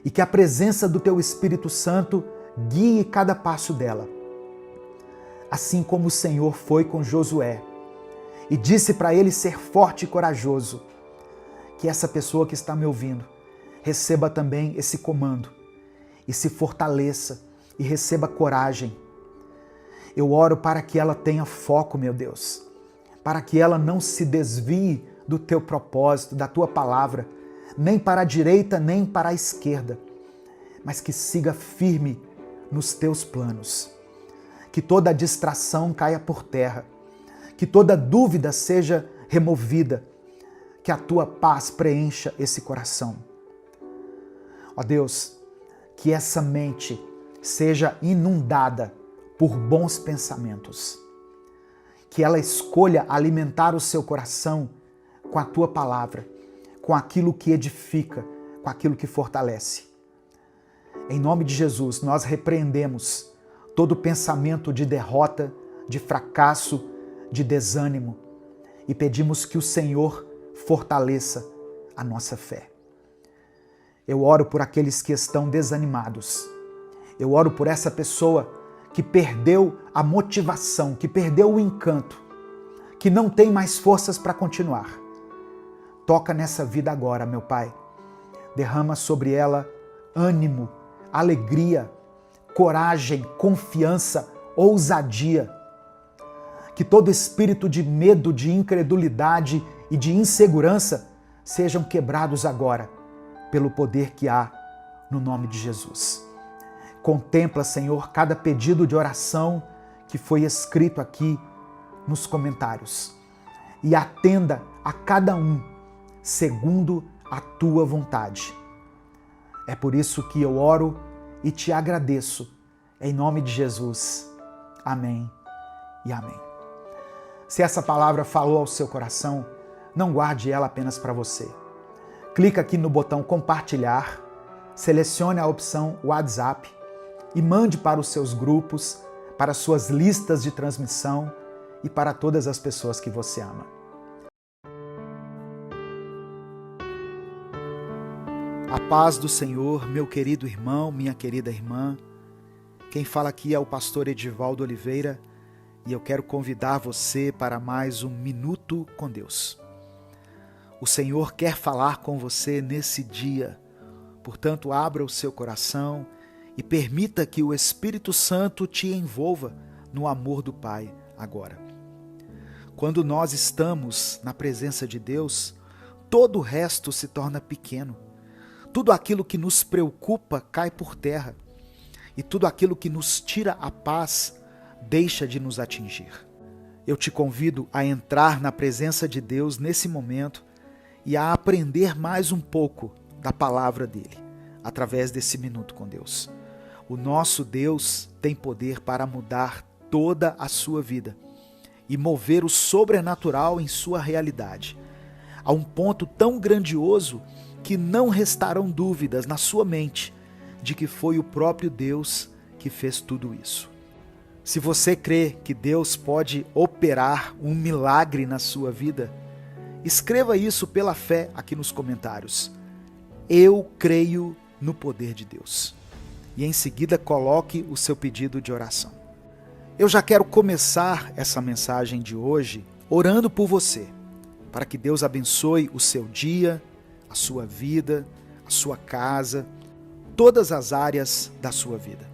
e que a presença do teu Espírito Santo guie cada passo dela. Assim como o Senhor foi com Josué e disse para ele ser forte e corajoso, que essa pessoa que está me ouvindo receba também esse comando e se fortaleça e receba coragem. Eu oro para que ela tenha foco, meu Deus, para que ela não se desvie do teu propósito, da tua palavra, nem para a direita, nem para a esquerda, mas que siga firme nos teus planos. Que toda distração caia por terra, que toda dúvida seja removida, que a tua paz preencha esse coração. Ó Deus, que essa mente seja inundada por bons pensamentos, que ela escolha alimentar o seu coração com a tua palavra, com aquilo que edifica, com aquilo que fortalece. Em nome de Jesus, nós repreendemos todo pensamento de derrota, de fracasso, de desânimo e pedimos que o Senhor fortaleça a nossa fé. Eu oro por aqueles que estão desanimados. Eu oro por essa pessoa que perdeu a motivação, que perdeu o encanto, que não tem mais forças para continuar. Toca nessa vida agora, meu Pai. Derrama sobre ela ânimo, alegria, coragem, confiança, ousadia. Que todo espírito de medo, de incredulidade e de insegurança sejam quebrados agora, pelo poder que há no nome de Jesus. Contempla, Senhor, cada pedido de oração que foi escrito aqui nos comentários e atenda a cada um segundo a tua vontade. É por isso que eu oro e te agradeço, em nome de Jesus. Amém e amém. Se essa palavra falou ao seu coração, não guarde ela apenas para você. Clica aqui no botão compartilhar, selecione a opção WhatsApp e mande para os seus grupos, para suas listas de transmissão e para todas as pessoas que você ama. A paz do Senhor, meu querido irmão, minha querida irmã. Quem fala aqui é o pastor Edivaldo Oliveira e eu quero convidar você para mais um Minuto com Deus. O Senhor quer falar com você nesse dia, portanto, abra o seu coração e permita que o Espírito Santo te envolva no amor do Pai agora. Quando nós estamos na presença de Deus, todo o resto se torna pequeno. Tudo aquilo que nos preocupa cai por terra e tudo aquilo que nos tira a paz deixa de nos atingir. Eu te convido a entrar na presença de Deus nesse momento e a aprender mais um pouco da palavra dele, através desse Minuto com Deus. O nosso Deus tem poder para mudar toda a sua vida e mover o sobrenatural em sua realidade, a um ponto tão grandioso que não restarão dúvidas na sua mente de que foi o próprio Deus que fez tudo isso. Se você crê que Deus pode operar um milagre na sua vida, escreva isso pela fé aqui nos comentários. Eu creio no poder de Deus. E em seguida coloque o seu pedido de oração. Eu já quero começar essa mensagem de hoje orando por você, para que Deus abençoe o seu dia, a sua vida, a sua casa, todas as áreas da sua vida.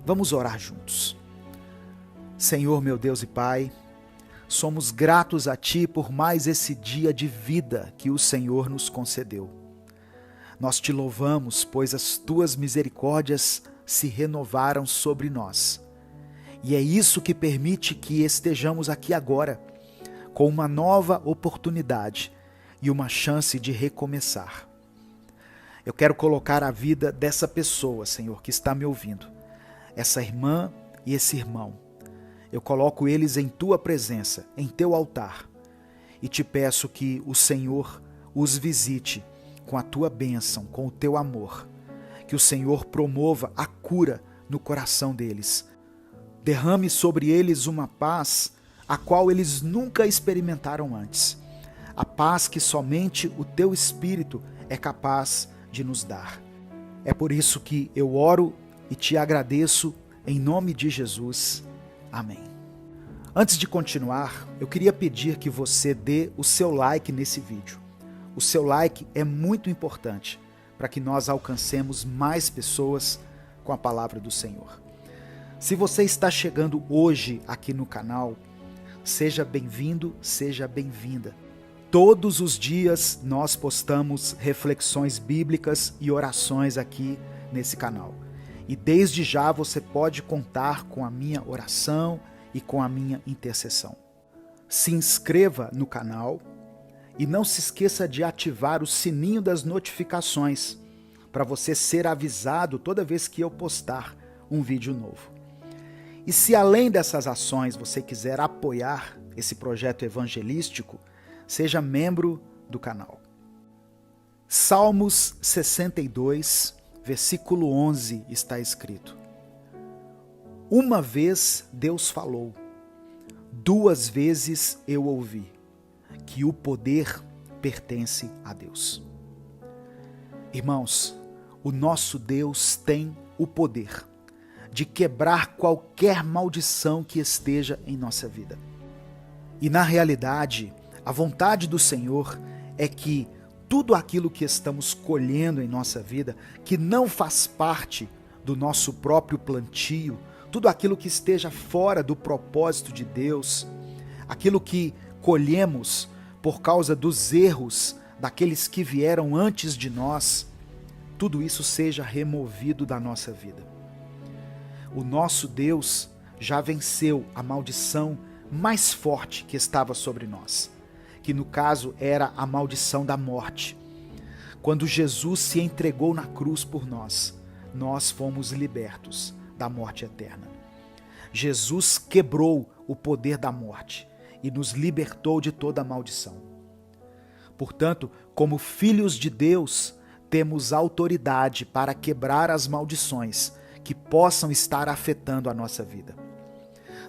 Vamos orar juntos. Senhor, meu Deus e Pai, somos gratos a Ti por mais esse dia de vida que o Senhor nos concedeu. Nós Te louvamos, pois as Tuas misericórdias se renovaram sobre nós. E é isso que permite que estejamos aqui agora, com uma nova oportunidade e uma chance de recomeçar. Eu quero colocar a vida dessa pessoa, Senhor, que está me ouvindo, essa irmã e esse irmão. Eu coloco eles em Tua presença, em Teu altar, e Te peço que o Senhor os visite com a Tua bênção, com o Teu amor, que o Senhor promova a cura no coração deles. Derrame sobre eles uma paz a qual eles nunca experimentaram antes. A paz que somente o Teu Espírito é capaz de nos dar. É por isso que eu oro e Te agradeço em nome de Jesus. Amém. Antes de continuar, eu queria pedir que você dê o seu like nesse vídeo. O seu like é muito importante para que nós alcancemos mais pessoas com a palavra do Senhor. Se você está chegando hoje aqui no canal, seja bem-vindo, seja bem-vinda. Todos os dias nós postamos reflexões bíblicas e orações aqui nesse canal. E desde já você pode contar com a minha oração e com a minha intercessão. Se inscreva no canal e não se esqueça de ativar o sininho das notificações para você ser avisado toda vez que eu postar um vídeo novo. E se além dessas ações você quiser apoiar esse projeto evangelístico, seja membro do canal. Salmos 62, versículo 11 está escrito: Uma vez Deus falou, duas vezes eu ouvi, que o poder pertence a Deus. Irmãos, o nosso Deus tem o poder de quebrar qualquer maldição que esteja em nossa vida. E na realidade, a vontade do Senhor é que tudo aquilo que estamos colhendo em nossa vida, que não faz parte do nosso próprio plantio, tudo aquilo que esteja fora do propósito de Deus, aquilo que colhemos por causa dos erros daqueles que vieram antes de nós, tudo isso seja removido da nossa vida. O nosso Deus já venceu a maldição mais forte que estava sobre nós, que no caso era a maldição da morte. Quando Jesus se entregou na cruz por nós, nós fomos libertos da morte eterna. Jesus quebrou o poder da morte e nos libertou de toda a maldição. Portanto, como filhos de Deus, temos autoridade para quebrar as maldições que possam estar afetando a nossa vida.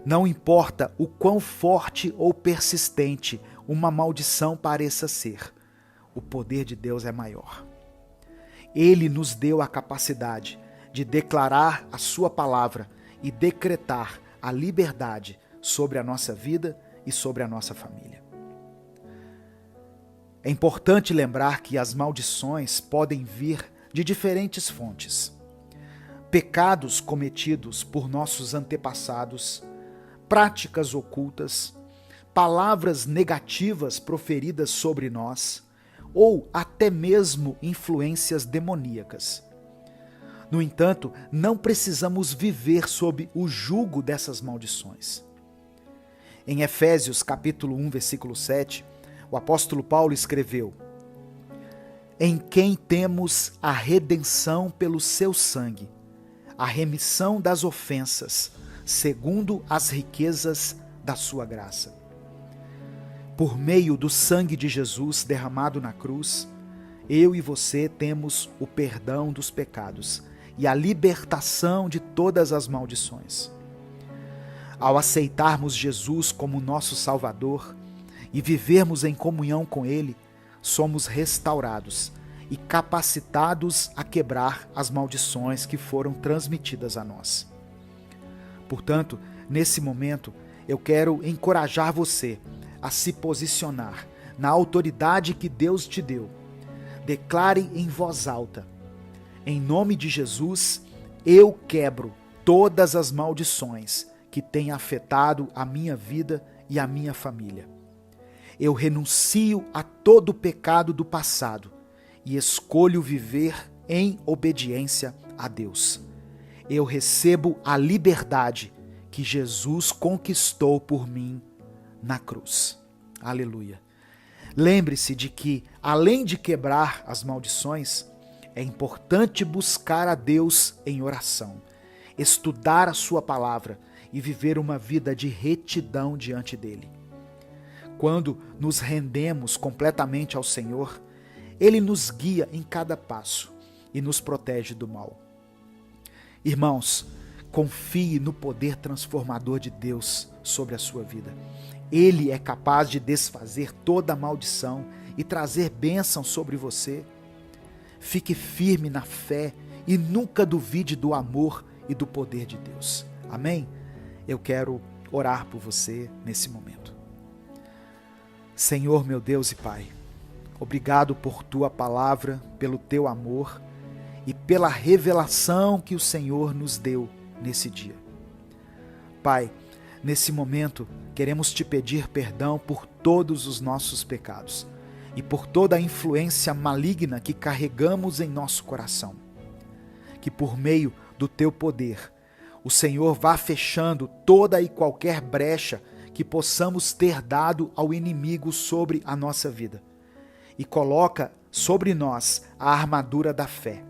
Não importa o quão forte ou persistente uma maldição pareça ser, o poder de Deus é maior. Ele nos deu a capacidade de declarar a sua palavra e decretar a liberdade sobre a nossa vida e sobre a nossa família. É importante lembrar que as maldições podem vir de diferentes fontes. Pecados cometidos por nossos antepassados, práticas ocultas, palavras negativas proferidas sobre nós, ou até mesmo influências demoníacas. No entanto, não precisamos viver sob o jugo dessas maldições. Em Efésios capítulo 1, versículo 7, o apóstolo Paulo escreveu: em quem temos a redenção pelo seu sangue, a remissão das ofensas, segundo as riquezas da sua graça. Por meio do sangue de Jesus derramado na cruz, eu e você temos o perdão dos pecados e a libertação de todas as maldições. Ao aceitarmos Jesus como nosso Salvador e vivermos em comunhão com Ele, somos restaurados e capacitados a quebrar as maldições que foram transmitidas a nós. Portanto, nesse momento, eu quero encorajar você a se posicionar na autoridade que Deus te deu. Declare em voz alta: em nome de Jesus, eu quebro todas as maldições que têm afetado a minha vida e a minha família. Eu renuncio a todo o pecado do passado e escolho viver em obediência a Deus. Eu recebo a liberdade que Jesus conquistou por mim na cruz. Aleluia. Lembre-se de que, além de quebrar as maldições, é importante buscar a Deus em oração, estudar a sua palavra e viver uma vida de retidão diante dele. Quando nos rendemos completamente ao Senhor, Ele nos guia em cada passo e nos protege do mal. Irmãos, confie no poder transformador de Deus sobre a sua vida. Ele é capaz de desfazer toda a maldição e trazer bênção sobre você. Fique firme na fé e nunca duvide do amor e do poder de Deus. Amém? Eu quero orar por você nesse momento. Senhor, meu Deus e Pai, obrigado por Tua palavra, pelo Teu amor e pela revelação que o Senhor nos deu nesse dia. Pai, nesse momento, queremos Te pedir perdão por todos os nossos pecados e por toda a influência maligna que carregamos em nosso coração. Que por meio do Teu poder, o Senhor vá fechando toda e qualquer brecha que possamos ter dado ao inimigo sobre a nossa vida. E coloca sobre nós a armadura da fé,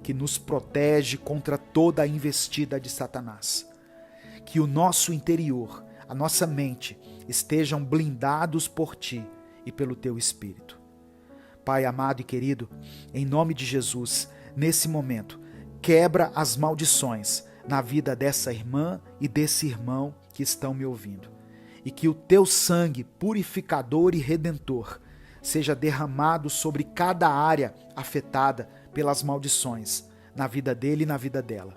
que nos protege contra toda a investida de Satanás. Que o nosso interior, a nossa mente, estejam blindados por Ti e pelo Teu Espírito. Pai amado e querido, em nome de Jesus, nesse momento, quebra as maldições na vida dessa irmã e desse irmão que estão me ouvindo. E que o Teu sangue purificador e redentor seja derramado sobre cada área afetada pelas maldições, na vida dele e na vida dela.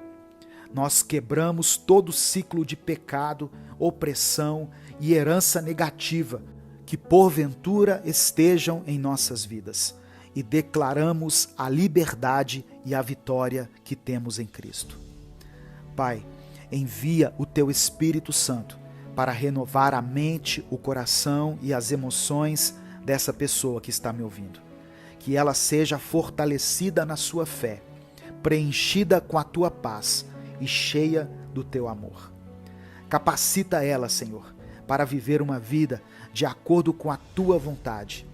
Nós quebramos todo ciclo de pecado, opressão e herança negativa que porventura estejam em nossas vidas e declaramos a liberdade e a vitória que temos em Cristo. Pai, envia o Teu Espírito Santo para renovar a mente, o coração e as emoções dessa pessoa que está me ouvindo. Que ela seja fortalecida na sua fé, preenchida com a Tua paz e cheia do Teu amor. Capacita ela, Senhor, para viver uma vida de acordo com a Tua vontade,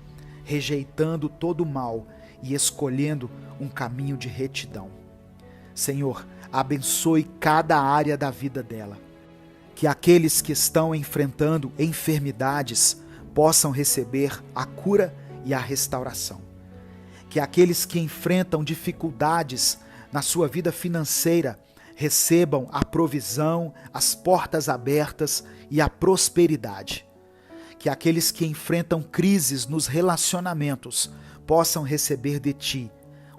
rejeitando todo o mal e escolhendo um caminho de retidão. Senhor, abençoe cada área da vida dela. Que aqueles que estão enfrentando enfermidades possam receber a cura e a restauração. Que aqueles que enfrentam dificuldades na sua vida financeira recebam a provisão, as portas abertas e a prosperidade. Que aqueles que enfrentam crises nos relacionamentos possam receber de ti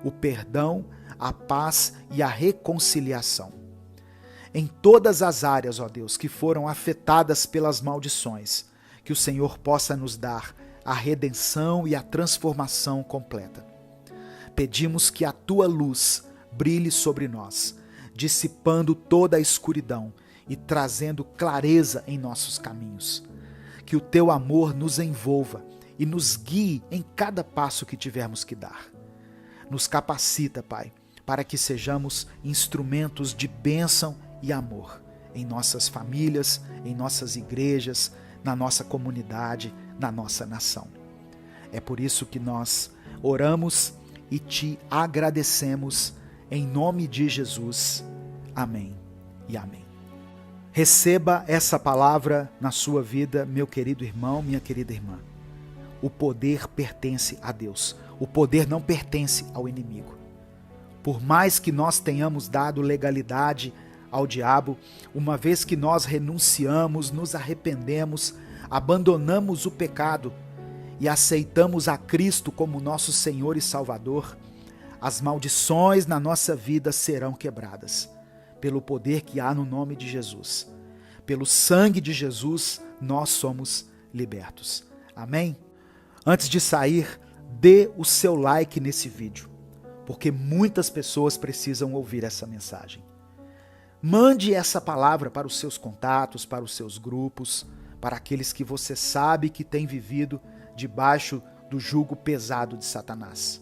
o perdão, a paz e a reconciliação. Em todas as áreas, ó Deus, que foram afetadas pelas maldições, que o Senhor possa nos dar a redenção e a transformação completa. Pedimos que a tua luz brilhe sobre nós, dissipando toda a escuridão e trazendo clareza em nossos caminhos. Que o teu amor nos envolva e nos guie em cada passo que tivermos que dar. Nos capacita, Pai, para que sejamos instrumentos de bênção e amor em nossas famílias, em nossas igrejas, na nossa comunidade, na nossa nação. É por isso que nós oramos e te agradecemos em nome de Jesus. Amém e amém. Receba essa palavra na sua vida, meu querido irmão, minha querida irmã. O poder pertence a Deus. O poder não pertence ao inimigo. Por mais que nós tenhamos dado legalidade ao diabo, uma vez que nós renunciamos, nos arrependemos, abandonamos o pecado e aceitamos a Cristo como nosso Senhor e Salvador, as maldições na nossa vida serão quebradas, pelo poder que há no nome de Jesus. Pelo sangue de Jesus, nós somos libertos. Amém? Antes de sair, dê o seu like nesse vídeo, porque muitas pessoas precisam ouvir essa mensagem. Mande essa palavra para os seus contatos, para os seus grupos, para aqueles que você sabe que têm vivido debaixo do jugo pesado de Satanás.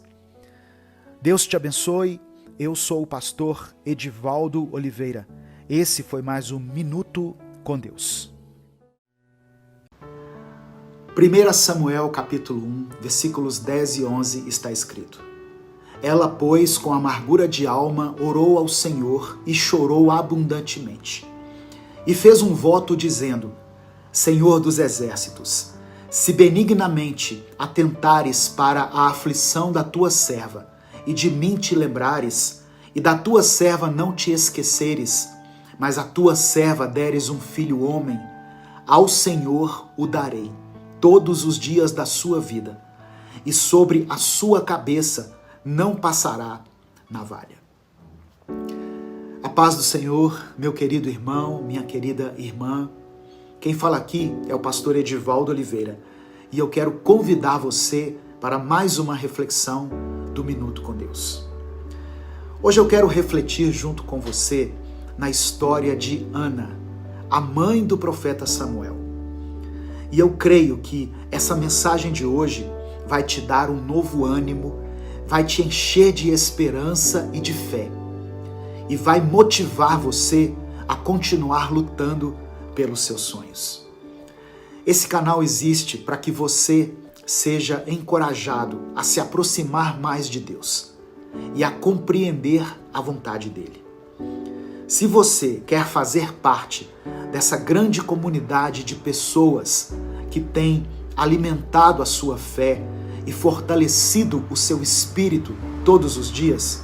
Deus te abençoe. Eu sou o pastor Edivaldo Oliveira. Esse foi mais um Minuto com Deus. 1 Samuel capítulo 1, versículos 10 e 11 está escrito: Ela, pois, com amargura de alma, orou ao Senhor e chorou abundantemente. E fez um voto dizendo: Senhor dos exércitos, se benignamente atentares para a aflição da tua serva, e de mim te lembrares, e da tua serva não te esqueceres, mas a tua serva deres um filho homem, ao Senhor o darei todos os dias da sua vida, e sobre a sua cabeça não passará navalha. A paz do Senhor, meu querido irmão, minha querida irmã. Quem fala aqui é o pastor Edivaldo Oliveira, e eu quero convidar você para mais uma reflexão do Minuto com Deus. Hoje eu quero refletir junto com você na história de Ana, a mãe do profeta Samuel. E eu creio que essa mensagem de hoje vai te dar um novo ânimo, vai te encher de esperança e de fé, e vai motivar você a continuar lutando pelos seus sonhos. Esse canal existe para que você seja encorajado a se aproximar mais de Deus e a compreender a vontade dele. Se você quer fazer parte dessa grande comunidade de pessoas que tem alimentado a sua fé e fortalecido o seu espírito todos os dias,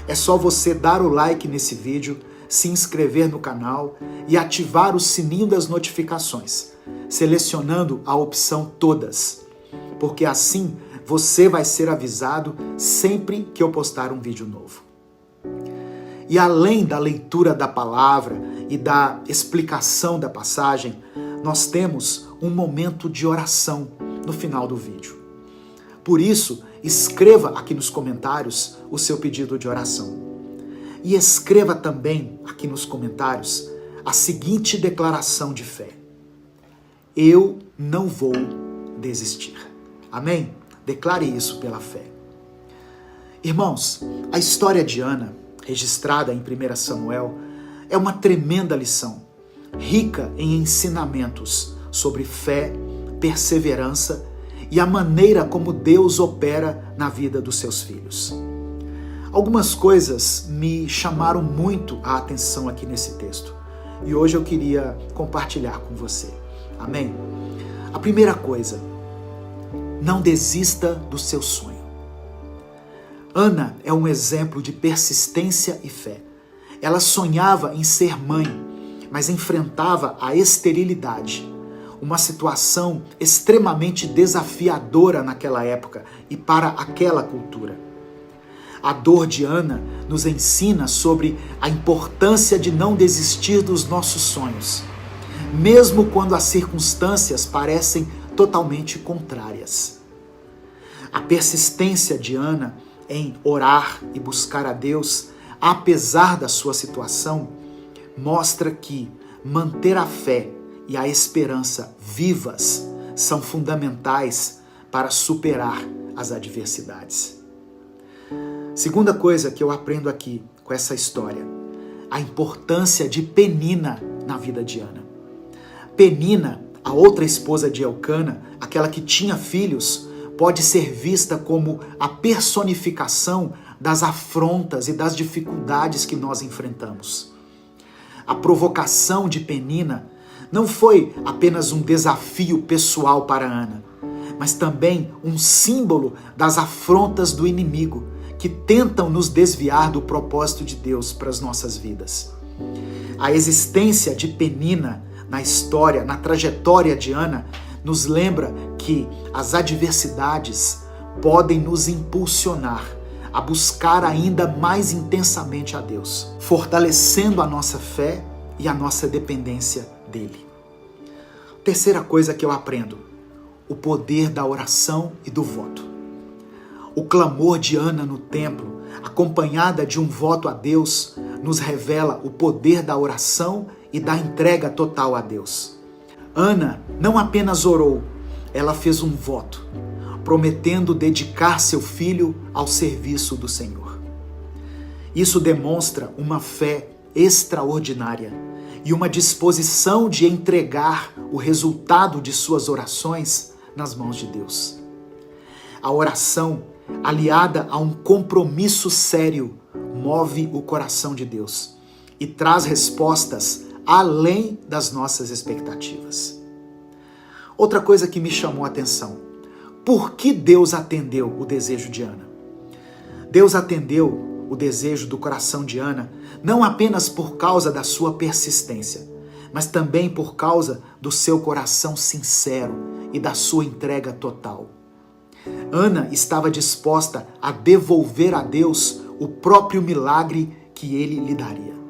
é só você dar o like nesse vídeo, se inscrever no canal e ativar o sininho das notificações, selecionando a opção Todas, porque assim você vai ser avisado sempre que eu postar um vídeo novo. E além da leitura da palavra e da explicação da passagem, nós temos um momento de oração no final do vídeo. Por isso, escreva aqui nos comentários o seu pedido de oração. E escreva também aqui nos comentários a seguinte declaração de fé: eu não vou desistir. Amém? Declare isso pela fé. Irmãos, a história de Ana, registrada em 1 Samuel, é uma tremenda lição, rica em ensinamentos sobre fé, perseverança e a maneira como Deus opera na vida dos seus filhos. Algumas coisas me chamaram muito a atenção aqui nesse texto e hoje eu queria compartilhar com você. Amém? A primeira coisa, não desista do seu sonho. Ana é um exemplo de persistência e fé. Ela sonhava em ser mãe, mas enfrentava a esterilidade, uma situação extremamente desafiadora naquela época e para aquela cultura. A dor de Ana nos ensina sobre a importância de não desistir dos nossos sonhos, mesmo quando as circunstâncias parecem totalmente contrárias. A persistência de Ana em orar e buscar a Deus, apesar da sua situação, mostra que manter a fé e a esperança vivas são fundamentais para superar as adversidades. Segunda coisa que eu aprendo aqui com essa história, a importância de Penina na vida de Ana. Penina, a outra esposa de Elcana, aquela que tinha filhos, pode ser vista como a personificação das afrontas e das dificuldades que nós enfrentamos. A provocação de Penina não foi apenas um desafio pessoal para Ana, mas também um símbolo das afrontas do inimigo que tentam nos desviar do propósito de Deus para as nossas vidas. A existência de Penina na história, na trajetória de Ana, nos lembra que as adversidades podem nos impulsionar a buscar ainda mais intensamente a Deus, fortalecendo a nossa fé e a nossa dependência dele. Terceira coisa que eu aprendo, o poder da oração e do voto. O clamor de Ana no templo, acompanhada de um voto a Deus, nos revela o poder da oração e da entrega total a Deus. Ana não apenas orou, ela fez um voto, prometendo dedicar seu filho ao serviço do Senhor. Isso demonstra uma fé extraordinária e uma disposição de entregar o resultado de suas orações nas mãos de Deus. A oração, aliada a um compromisso sério, move o coração de Deus e traz respostas além das nossas expectativas. Outra coisa que me chamou a atenção, por que Deus atendeu o desejo de Ana? Deus atendeu o desejo do coração de Ana não apenas por causa da sua persistência, mas também por causa do seu coração sincero e da sua entrega total. Ana estava disposta a devolver a Deus o próprio milagre que ele lhe daria.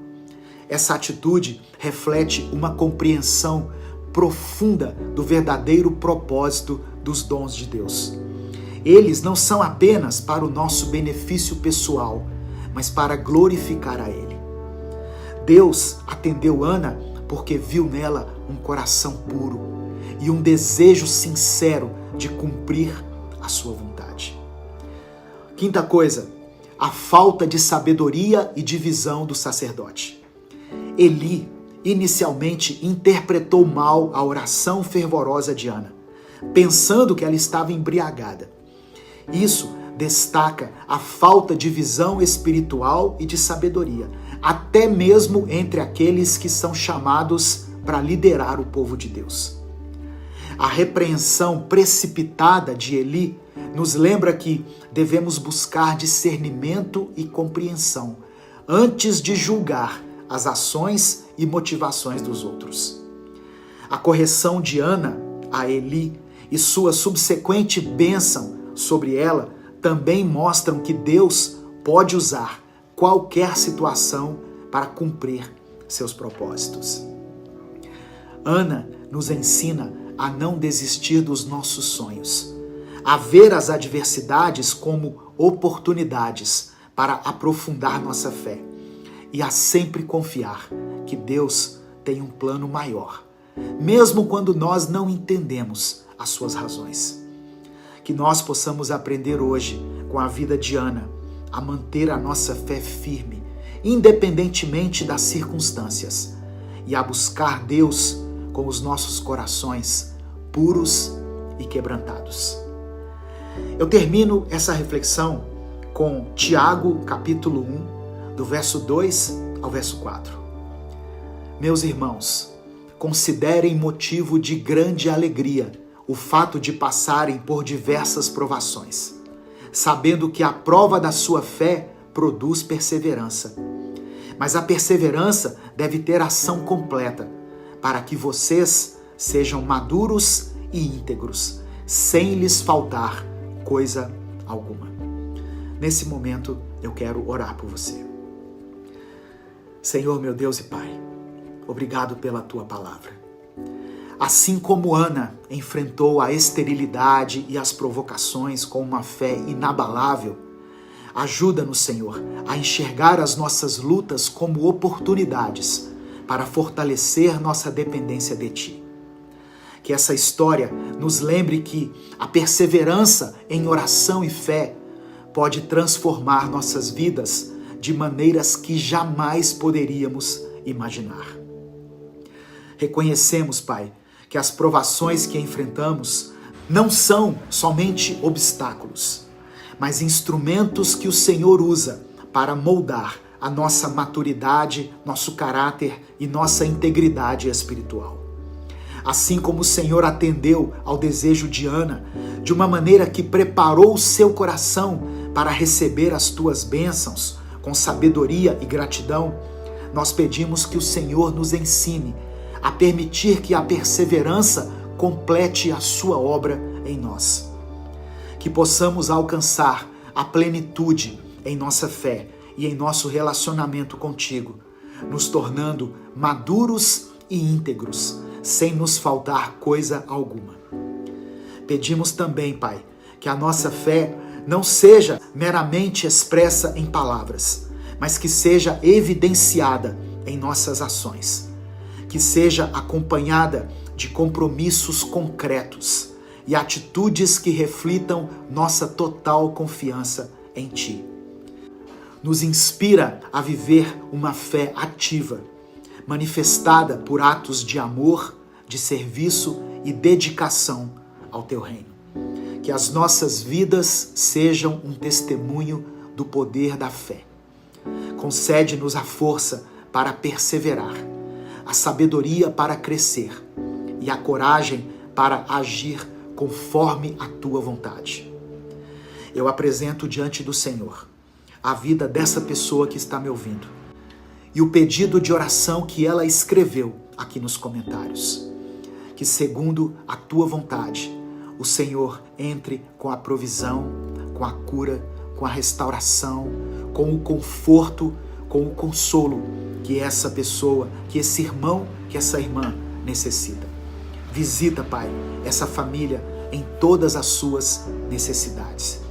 Essa atitude reflete uma compreensão profunda do verdadeiro propósito dos dons de Deus. Eles não são apenas para o nosso benefício pessoal, mas para glorificar a Ele. Deus atendeu Ana porque viu nela um coração puro e um desejo sincero de cumprir a sua vontade. Quinta coisa, a falta de sabedoria e de visão do sacerdote. Eli inicialmente interpretou mal a oração fervorosa de Ana, pensando que ela estava embriagada. Isso destaca a falta de visão espiritual e de sabedoria, até mesmo entre aqueles que são chamados para liderar o povo de Deus. A repreensão precipitada de Eli nos lembra que devemos buscar discernimento e compreensão antes de julgar as ações e motivações dos outros. A correção de Ana a Eli e sua subsequente bênção sobre ela também mostram que Deus pode usar qualquer situação para cumprir seus propósitos. Ana nos ensina a não desistir dos nossos sonhos, a ver as adversidades como oportunidades para aprofundar nossa fé e a sempre confiar que Deus tem um plano maior, mesmo quando nós não entendemos as suas razões. Que nós possamos aprender hoje, com a vida de Ana, a manter a nossa fé firme, independentemente das circunstâncias, e a buscar Deus com os nossos corações puros e quebrantados. Eu termino essa reflexão com Tiago, capítulo 1, do verso 2 ao verso 4. Meus irmãos, considerem motivo de grande alegria o fato de passarem por diversas provações, sabendo que a prova da sua fé produz perseverança. Mas a perseverança deve ter ação completa, para que vocês sejam maduros e íntegros, sem lhes faltar coisa alguma. Nesse momento, eu quero orar por você. Senhor, meu Deus e Pai, obrigado pela Tua palavra. Assim como Ana enfrentou a esterilidade e as provocações com uma fé inabalável, ajuda-nos, Senhor, a enxergar as nossas lutas como oportunidades para fortalecer nossa dependência de Ti. Que essa história nos lembre que a perseverança em oração e fé pode transformar nossas vidas de maneiras que jamais poderíamos imaginar. Reconhecemos, Pai, que as provações que enfrentamos não são somente obstáculos, mas instrumentos que o Senhor usa para moldar a nossa maturidade, nosso caráter e nossa integridade espiritual. Assim como o Senhor atendeu ao desejo de Ana, de uma maneira que preparou o seu coração para receber as tuas bênçãos com sabedoria e gratidão, nós pedimos que o Senhor nos ensine a permitir que a perseverança complete a sua obra em nós. Que possamos alcançar a plenitude em nossa fé e em nosso relacionamento contigo, nos tornando maduros e íntegros, sem nos faltar coisa alguma. Pedimos também, Pai, que a nossa fé não seja meramente expressa em palavras, mas que seja evidenciada em nossas ações, que seja acompanhada de compromissos concretos e atitudes que reflitam nossa total confiança em Ti. Nos inspira a viver uma fé ativa, manifestada por atos de amor, de serviço e dedicação ao Teu reino. Que as nossas vidas sejam um testemunho do poder da fé. Concede-nos a força para perseverar, a sabedoria para crescer e a coragem para agir conforme a Tua vontade. Eu apresento diante do Senhor a vida dessa pessoa que está me ouvindo e o pedido de oração que ela escreveu aqui nos comentários. Que, segundo a Tua vontade, o Senhor entre com a provisão, com a cura, com a restauração, com o conforto, com o consolo que essa pessoa, que esse irmão, que essa irmã necessita. Visita, Pai, essa família em todas as suas necessidades.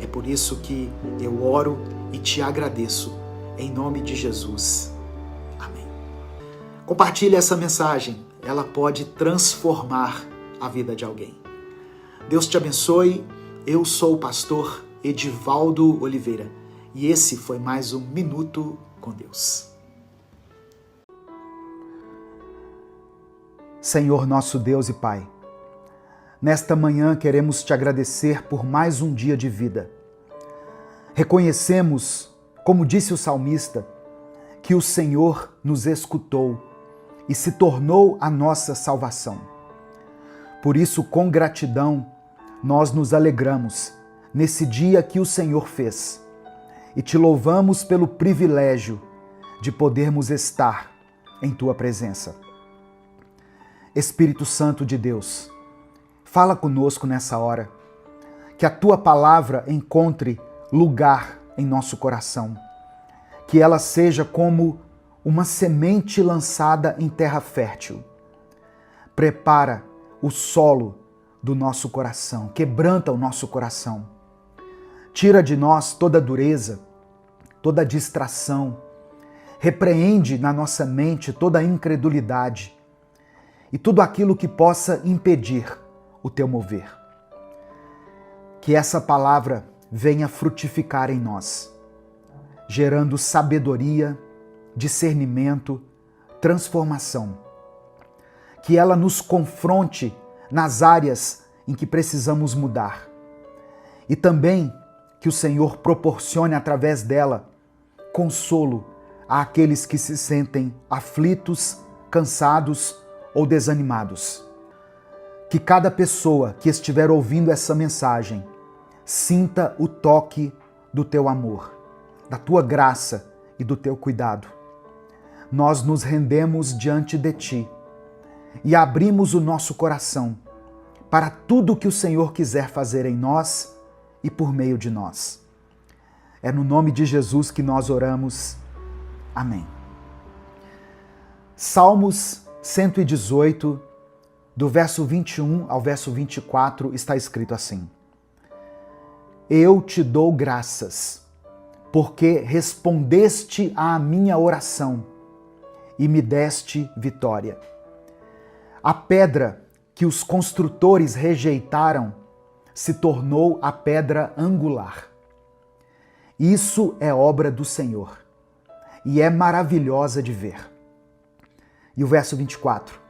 É por isso que eu oro e Te agradeço, em nome de Jesus. Amém. Compartilhe essa mensagem, ela pode transformar a vida de alguém. Deus te abençoe. Eu sou o pastor Edivaldo Oliveira e esse foi mais um Minuto com Deus. Senhor nosso Deus e Pai, nesta manhã queremos Te agradecer por mais um dia de vida. Reconhecemos, como disse o salmista, que o Senhor nos escutou e se tornou a nossa salvação. Por isso, com gratidão, nós nos alegramos nesse dia que o Senhor fez e Te louvamos pelo privilégio de podermos estar em Tua presença. Espírito Santo de Deus, fala conosco nessa hora, que a Tua palavra encontre lugar em nosso coração, que ela seja como uma semente lançada em terra fértil. Prepara o solo do nosso coração, quebranta o nosso coração. Tira de nós toda dureza, toda distração, repreende na nossa mente toda incredulidade e tudo aquilo que possa impedir o Teu mover. Que essa palavra venha frutificar em nós, gerando sabedoria, discernimento, transformação. Que ela nos confronte nas áreas em que precisamos mudar. E também que o Senhor proporcione através dela consolo àqueles que se sentem aflitos, cansados ou desanimados. que cada pessoa que estiver ouvindo essa mensagem sinta o toque do teu amor, da tua graça e do teu cuidado. Nós nos rendemos diante de ti e abrimos o nosso coração para tudo que o Senhor quiser fazer em nós e por meio de nós. É no nome de Jesus que nós oramos. Amém. Salmos 118, do verso 21 ao verso 24, está escrito assim: Eu te dou graças, porque respondeste à minha oração e me deste vitória. A pedra que os construtores rejeitaram se tornou a pedra angular. Isso é obra do Senhor e é maravilhosa de ver. E o verso 24: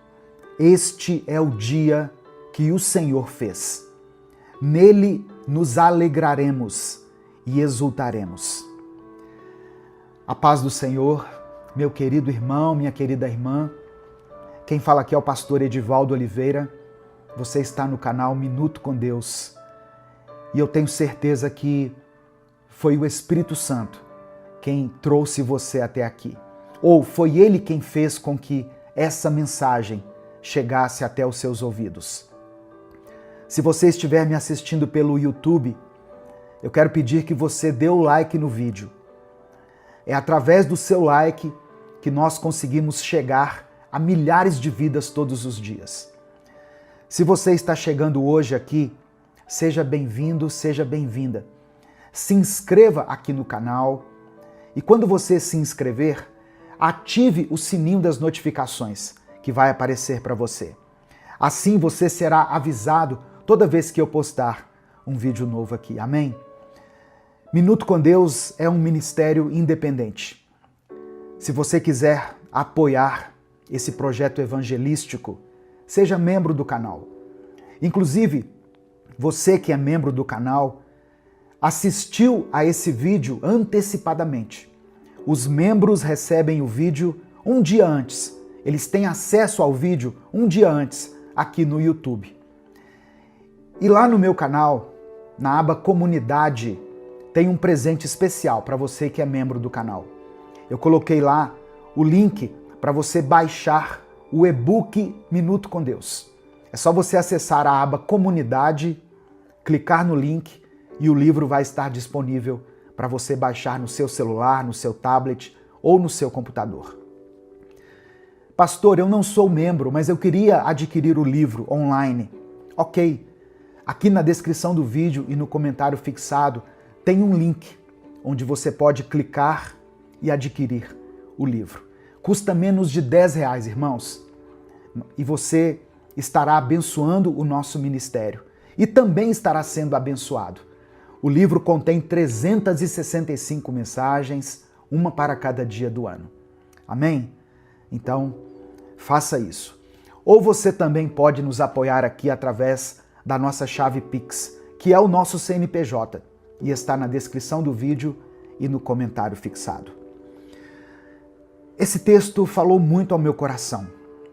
Este é o dia que o Senhor fez. Nele nos alegraremos e exultaremos. A paz do Senhor, meu querido irmão, minha querida irmã. Quem fala aqui é o pastor Edivaldo Oliveira. Você está no canal Minuto com Deus. E eu tenho certeza que foi o Espírito Santo quem trouxe você até aqui. Ou foi Ele quem fez com que essa mensagem chegasse até os seus ouvidos. Se você estiver me assistindo pelo YouTube, eu quero pedir que você dê o like no vídeo. É através do seu like que nós conseguimos chegar a milhares de vidas todos os dias. Se você está chegando hoje aqui, seja bem-vindo, seja bem-vinda. Se inscreva aqui no canal e quando você se inscrever, ative o sininho das notificações que vai aparecer para você. Assim você será avisado toda vez que eu postar um vídeo novo aqui. Amém? Minuto com Deus é um ministério independente. Se você quiser apoiar esse projeto evangelístico, seja membro do canal. Inclusive, você que é membro do canal, assistiu a esse vídeo antecipadamente. Os membros recebem o vídeo um dia antes. Eles têm acesso ao vídeo um dia antes aqui no YouTube. E lá no meu canal, na aba Comunidade, tem um presente especial para você que é membro do canal. Eu coloquei lá o link para você baixar o e-book Minuto com Deus. É só você acessar a aba Comunidade, clicar no link e o livro vai estar disponível para você baixar no seu celular, no seu tablet ou no seu computador. Pastor, eu não sou membro, mas eu queria adquirir o livro online. Ok, aqui na descrição do vídeo e no comentário fixado tem um link onde você pode clicar e adquirir o livro. Custa menos de R$10, irmãos, e você estará abençoando o nosso ministério e também estará sendo abençoado. O livro contém 365 mensagens, uma para cada dia do ano. Amém? Então, faça isso. Ou você também pode nos apoiar aqui através da nossa chave Pix, que é o nosso CNPJ, e está na descrição do vídeo e no comentário fixado. Esse texto falou muito ao meu coração,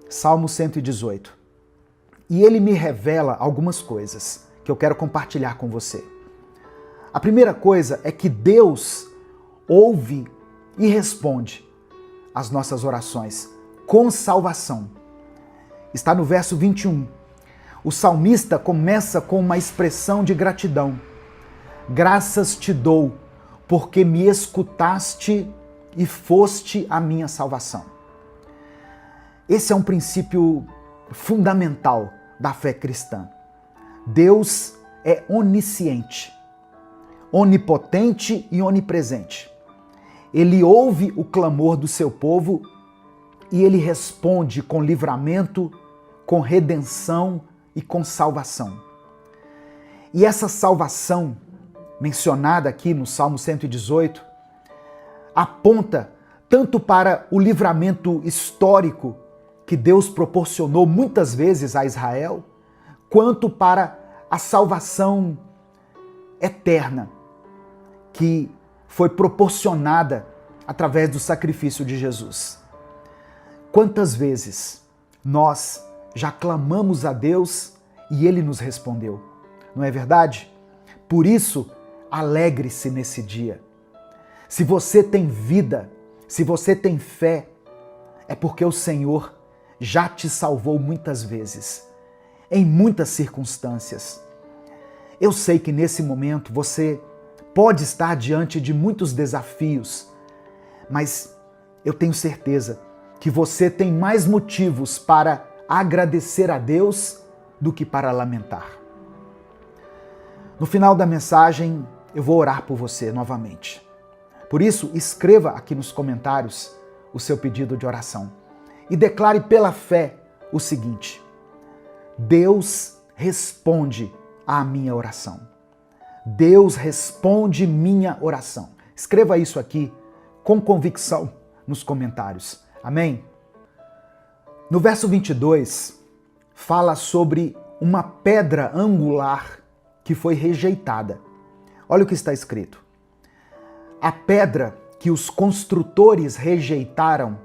Salmo 118. E ele me revela algumas coisas que eu quero compartilhar com você. A primeira coisa é que Deus ouve e responde às nossas orações com salvação. Está no verso 21. O salmista começa com uma expressão de gratidão. Graças te dou, porque me escutaste e foste a minha salvação. Esse é um princípio fundamental da fé cristã. Deus é onisciente, onipotente e onipresente. Ele ouve o clamor do seu povo e ele responde com livramento, com redenção e com salvação. E essa salvação, mencionada aqui no Salmo 118, aponta tanto para o livramento histórico que Deus proporcionou muitas vezes a Israel, quanto para a salvação eterna que foi proporcionada através do sacrifício de Jesus. Quantas vezes nós já clamamos a Deus e ele nos respondeu. Não é verdade? Por isso, alegre-se nesse dia. Se você tem vida, se você tem fé, é porque o Senhor já te salvou muitas vezes, em muitas circunstâncias. Eu sei que nesse momento você pode estar diante de muitos desafios, mas eu tenho certeza que você tem mais motivos para agradecer a Deus do que para lamentar. No final da mensagem, eu vou orar por você novamente. Por isso, escreva aqui nos comentários o seu pedido de oração e declare pela fé o seguinte: Deus responde à minha oração. Deus responde minha oração. Escreva isso aqui com convicção nos comentários. Amém? No verso 22, fala sobre uma pedra angular que foi rejeitada. Olha o que está escrito. A pedra que os construtores rejeitaram,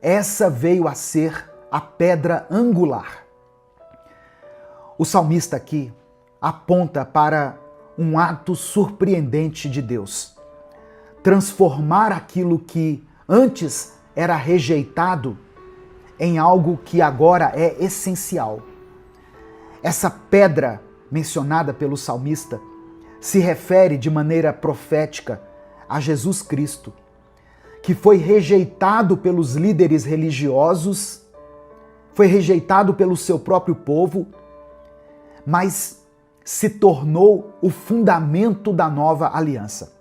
essa veio a ser a pedra angular. O salmista aqui aponta para um ato surpreendente de Deus. Transformar aquilo que antes era rejeitado em algo que agora é essencial. Essa pedra mencionada pelo salmista se refere de maneira profética a Jesus Cristo, que foi rejeitado pelos líderes religiosos, foi rejeitado pelo seu próprio povo, mas se tornou o fundamento da nova aliança.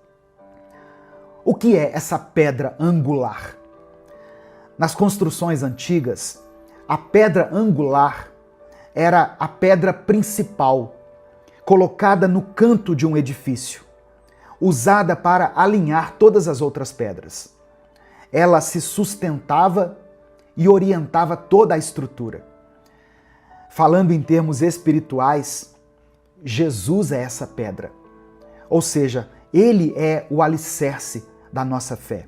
O que é essa pedra angular? Nas construções antigas, a pedra angular era a pedra principal, colocada no canto de um edifício, usada para alinhar todas as outras pedras. Ela se sustentava e orientava toda a estrutura. Falando em termos espirituais, Jesus é essa pedra. Ou seja, ele é o alicerce da nossa fé.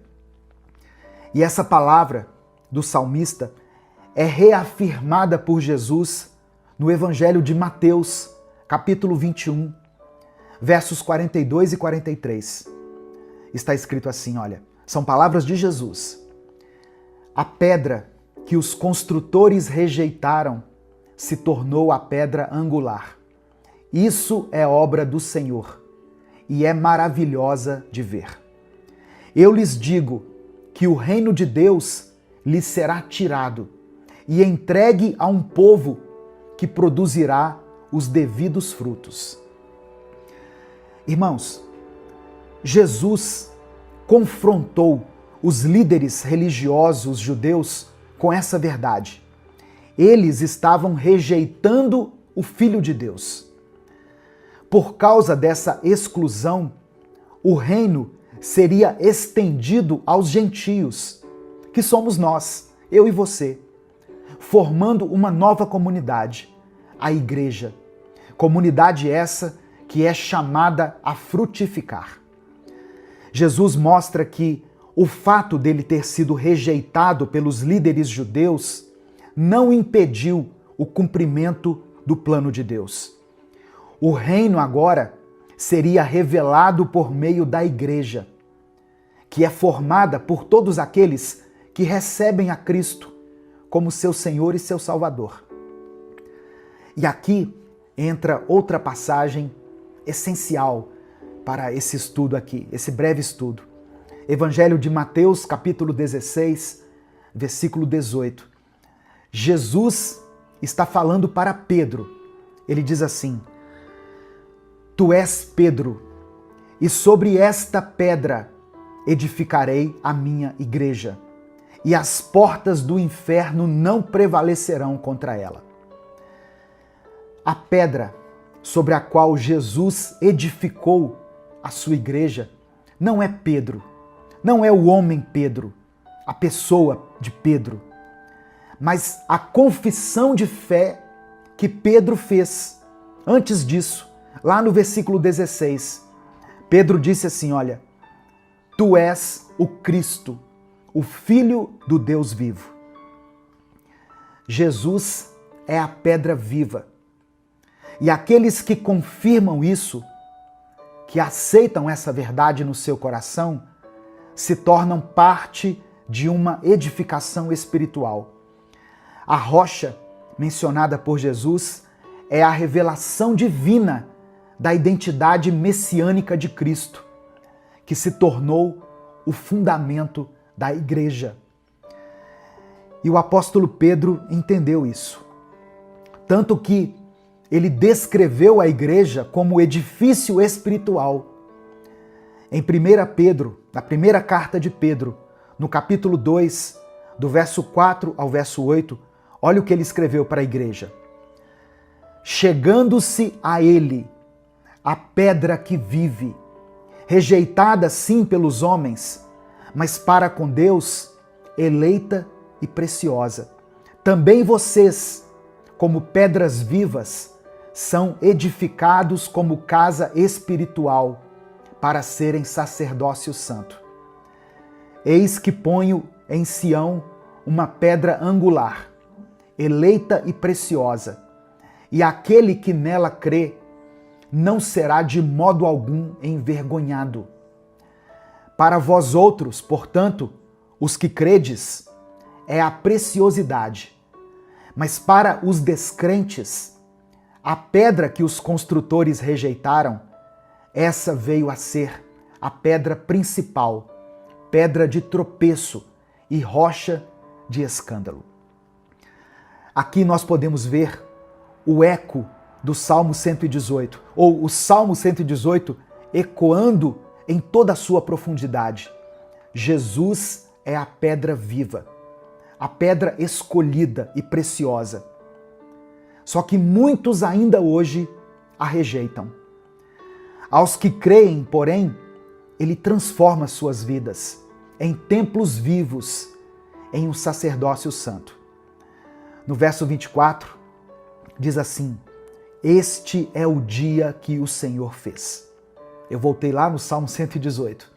E essa palavra do salmista é reafirmada por Jesus no Evangelho de Mateus, capítulo 21, versos 42 e 43. Está escrito assim, olha, são palavras de Jesus. A pedra que os construtores rejeitaram se tornou a pedra angular. Isso é obra do Senhor e é maravilhosa de ver. Eu lhes digo que o reino de Deus lhes será tirado e entregue a um povo que produzirá os devidos frutos. Irmãos, Jesus confrontou os líderes religiosos judeus com essa verdade. Eles estavam rejeitando o Filho de Deus. Por causa dessa exclusão, o reino seria estendido aos gentios, que somos nós, eu e você, formando uma nova comunidade, a igreja. Comunidade essa que é chamada a frutificar. Jesus mostra que o fato dele ter sido rejeitado pelos líderes judeus não impediu o cumprimento do plano de Deus. O reino agora seria revelado por meio da igreja, que é formada por todos aqueles que recebem a Cristo como seu Senhor e seu Salvador. E aqui entra outra passagem essencial para esse estudo aqui, esse breve estudo. Evangelho de Mateus, capítulo 16, versículo 18. Jesus está falando para Pedro. Ele diz assim: Tu és Pedro, e sobre esta pedra edificarei a minha igreja, e as portas do inferno não prevalecerão contra ela. A pedra sobre a qual Jesus edificou a sua igreja não é Pedro, não é o homem Pedro, a pessoa de Pedro, mas a confissão de fé que Pedro fez. Antes disso, lá no versículo 16, Pedro disse assim, olha, Tu és o Cristo, o Filho do Deus vivo. Jesus é a pedra viva. E aqueles que confirmam isso, que aceitam essa verdade no seu coração, se tornam parte de uma edificação espiritual. A rocha mencionada por Jesus é a revelação divina da identidade messiânica de Cristo, que se tornou o fundamento da igreja. E o apóstolo Pedro entendeu isso. Tanto que ele descreveu a igreja como edifício espiritual. Em 1 Pedro, na primeira carta de Pedro, no capítulo 2, do verso 4 ao verso 8, olha o que ele escreveu para a igreja. Chegando-se a ele, a pedra que vive, rejeitada sim pelos homens, mas para com Deus, eleita e preciosa. Também vocês, como pedras vivas, são edificados como casa espiritual, para serem sacerdócio santo. Eis que ponho em Sião uma pedra angular, eleita e preciosa, e aquele que nela crê não será de modo algum envergonhado. Para vós outros, portanto, os que credes, é a preciosidade, mas para os descrentes, a pedra que os construtores rejeitaram, essa veio a ser a pedra principal, pedra de tropeço e rocha de escândalo. Aqui nós podemos ver o eco do Salmo 118, ou o Salmo 118 ecoando em toda a sua profundidade. Jesus é a pedra viva, a pedra escolhida e preciosa. Só que muitos ainda hoje a rejeitam. Aos que creem, porém, ele transforma suas vidas em templos vivos, em um sacerdócio santo. No verso 24, diz assim: este é o dia que o Senhor fez. Eu voltei lá no Salmo 118.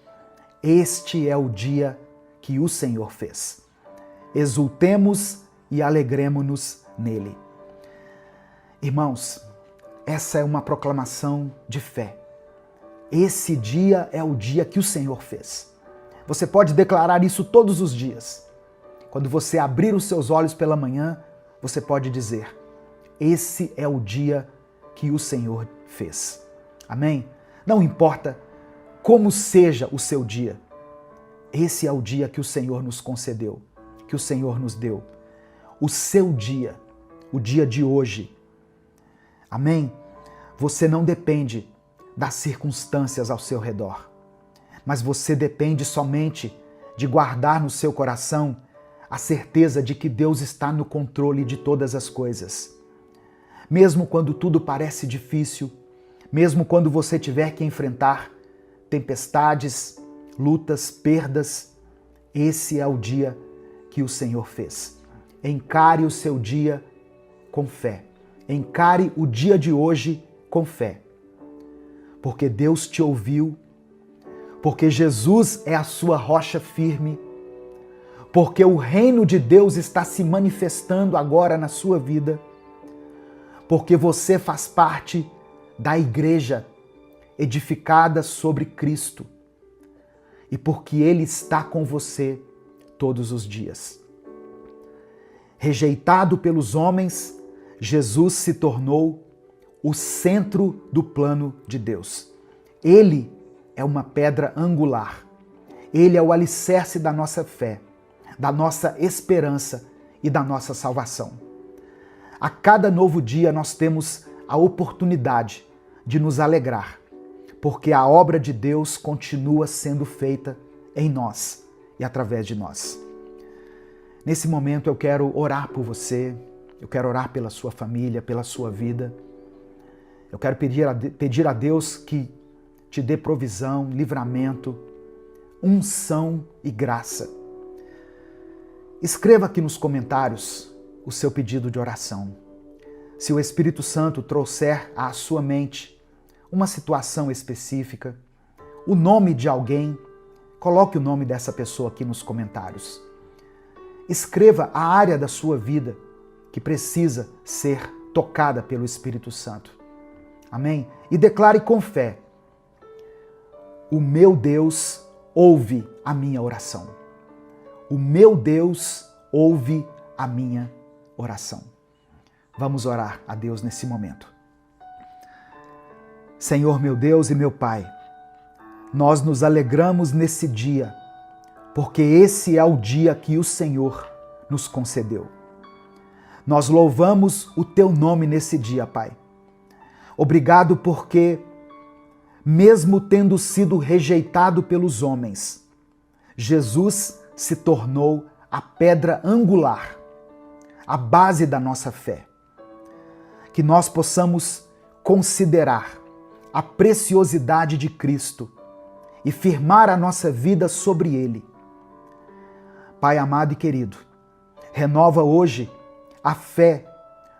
Este é o dia que o Senhor fez. Exultemos e alegremo-nos nele. Irmãos, essa é uma proclamação de fé. Esse dia é o dia que o Senhor fez. Você pode declarar isso todos os dias. Quando você abrir os seus olhos pela manhã, você pode dizer: esse é o dia que o Senhor fez. Amém? Não importa como seja o seu dia, esse é o dia que o Senhor nos concedeu, que o Senhor nos deu. O seu dia, o dia de hoje. Amém? Você não depende das circunstâncias ao seu redor, mas você depende somente de guardar no seu coração a certeza de que Deus está no controle de todas as coisas. Mesmo quando tudo parece difícil, mesmo quando você tiver que enfrentar tempestades, lutas, perdas, esse é o dia que o Senhor fez. Encare o seu dia com fé. Encare o dia de hoje com fé. Porque Deus te ouviu, porque Jesus é a sua rocha firme, porque o reino de Deus está se manifestando agora na sua vida, porque você faz parte da igreja edificada sobre Cristo e porque Ele está com você todos os dias. Rejeitado pelos homens, Jesus se tornou o centro do plano de Deus. Ele é uma pedra angular. Ele é o alicerce da nossa fé, da nossa esperança e da nossa salvação. A cada novo dia nós temos a oportunidade de nos alegrar, porque a obra de Deus continua sendo feita em nós e através de nós. Nesse momento eu quero orar por você, eu quero orar pela sua família, pela sua vida. Eu quero pedir a Deus que te dê provisão, livramento, unção e graça. Escreva aqui nos comentários o seu pedido de oração. Se o Espírito Santo trouxer à sua mente uma situação específica, o nome de alguém, coloque o nome dessa pessoa aqui nos comentários. Escreva a área da sua vida que precisa ser tocada pelo Espírito Santo. Amém? E declare com fé: o meu Deus ouve a minha oração. O meu Deus ouve a minha oração. Vamos orar a Deus nesse momento. Senhor, meu Deus e meu Pai, nós nos alegramos nesse dia, porque esse é o dia que o Senhor nos concedeu. Nós louvamos o Teu nome nesse dia, Pai. Obrigado porque, mesmo tendo sido rejeitado pelos homens, Jesus se tornou a pedra angular, a base da nossa fé. Que nós possamos considerar a preciosidade de Cristo e firmar a nossa vida sobre Ele. Pai amado e querido, renova hoje a fé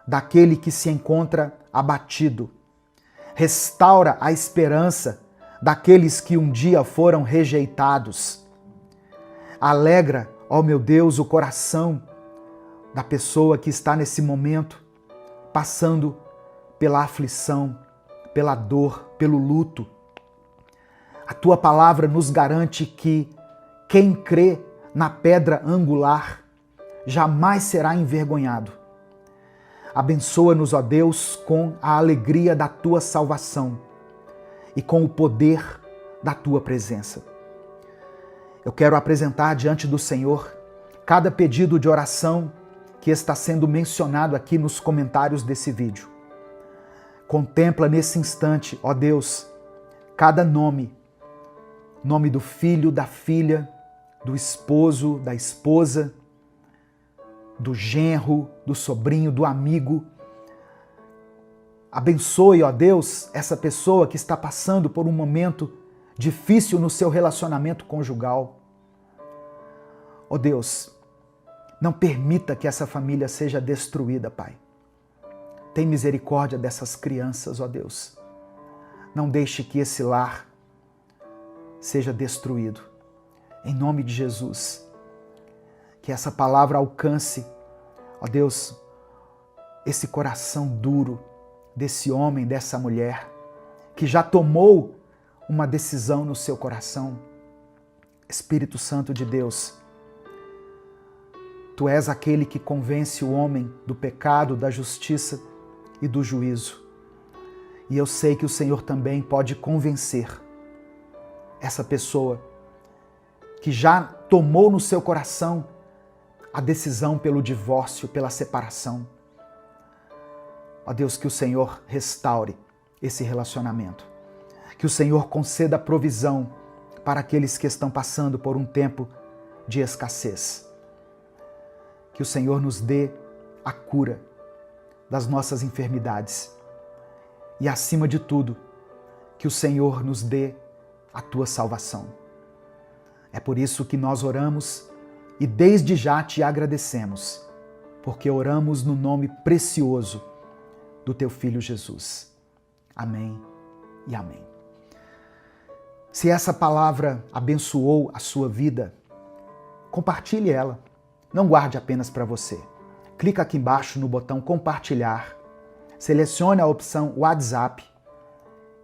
daquele que se encontra abatido. Restaura a esperança daqueles que um dia foram rejeitados. Alegra, ó meu Deus, o coração da pessoa que está nesse momento passando pela aflição, pela dor, pelo luto. A Tua palavra nos garante que quem crê na pedra angular jamais será envergonhado. Abençoa-nos, ó Deus, com a alegria da Tua salvação e com o poder da Tua presença. Eu quero apresentar diante do Senhor cada pedido de oração que está sendo mencionado aqui nos comentários desse vídeo. Contempla nesse instante, ó Deus, cada nome do filho, da filha, do esposo, da esposa, do genro, do sobrinho, do amigo. Abençoe, ó Deus, essa pessoa que está passando por um momento difícil no seu relacionamento conjugal. Ó Deus, não permita que essa família seja destruída, Pai. Tem misericórdia dessas crianças, ó Deus. Não deixe que esse lar seja destruído. Em nome de Jesus, que essa palavra alcance, ó Deus, esse coração duro desse homem, dessa mulher, que já tomou uma decisão no seu coração. Espírito Santo de Deus, Tu és aquele que convence o homem do pecado, da justiça e do juízo. E eu sei que o Senhor também pode convencer essa pessoa que já tomou no seu coração a decisão pelo divórcio, pela separação. Ó Deus, que o Senhor restaure esse relacionamento. Que o Senhor conceda provisão para aqueles que estão passando por um tempo de escassez. Que o Senhor nos dê a cura das nossas enfermidades. E, acima de tudo, que o Senhor nos dê a Tua salvação. É por isso que nós oramos e desde já Te agradecemos, porque oramos no nome precioso do Teu Filho Jesus. Amém e amém. Se essa palavra abençoou a sua vida, compartilhe ela. Não guarde apenas para você. Clica aqui embaixo no botão compartilhar, selecione a opção WhatsApp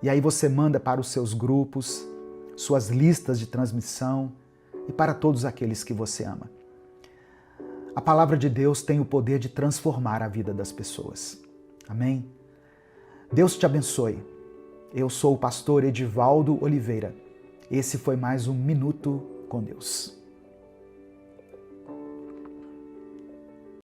e aí você manda para os seus grupos, suas listas de transmissão e para todos aqueles que você ama. A palavra de Deus tem o poder de transformar a vida das pessoas. Amém? Deus te abençoe. Eu sou o pastor Edivaldo Oliveira. Esse foi mais um Minuto com Deus.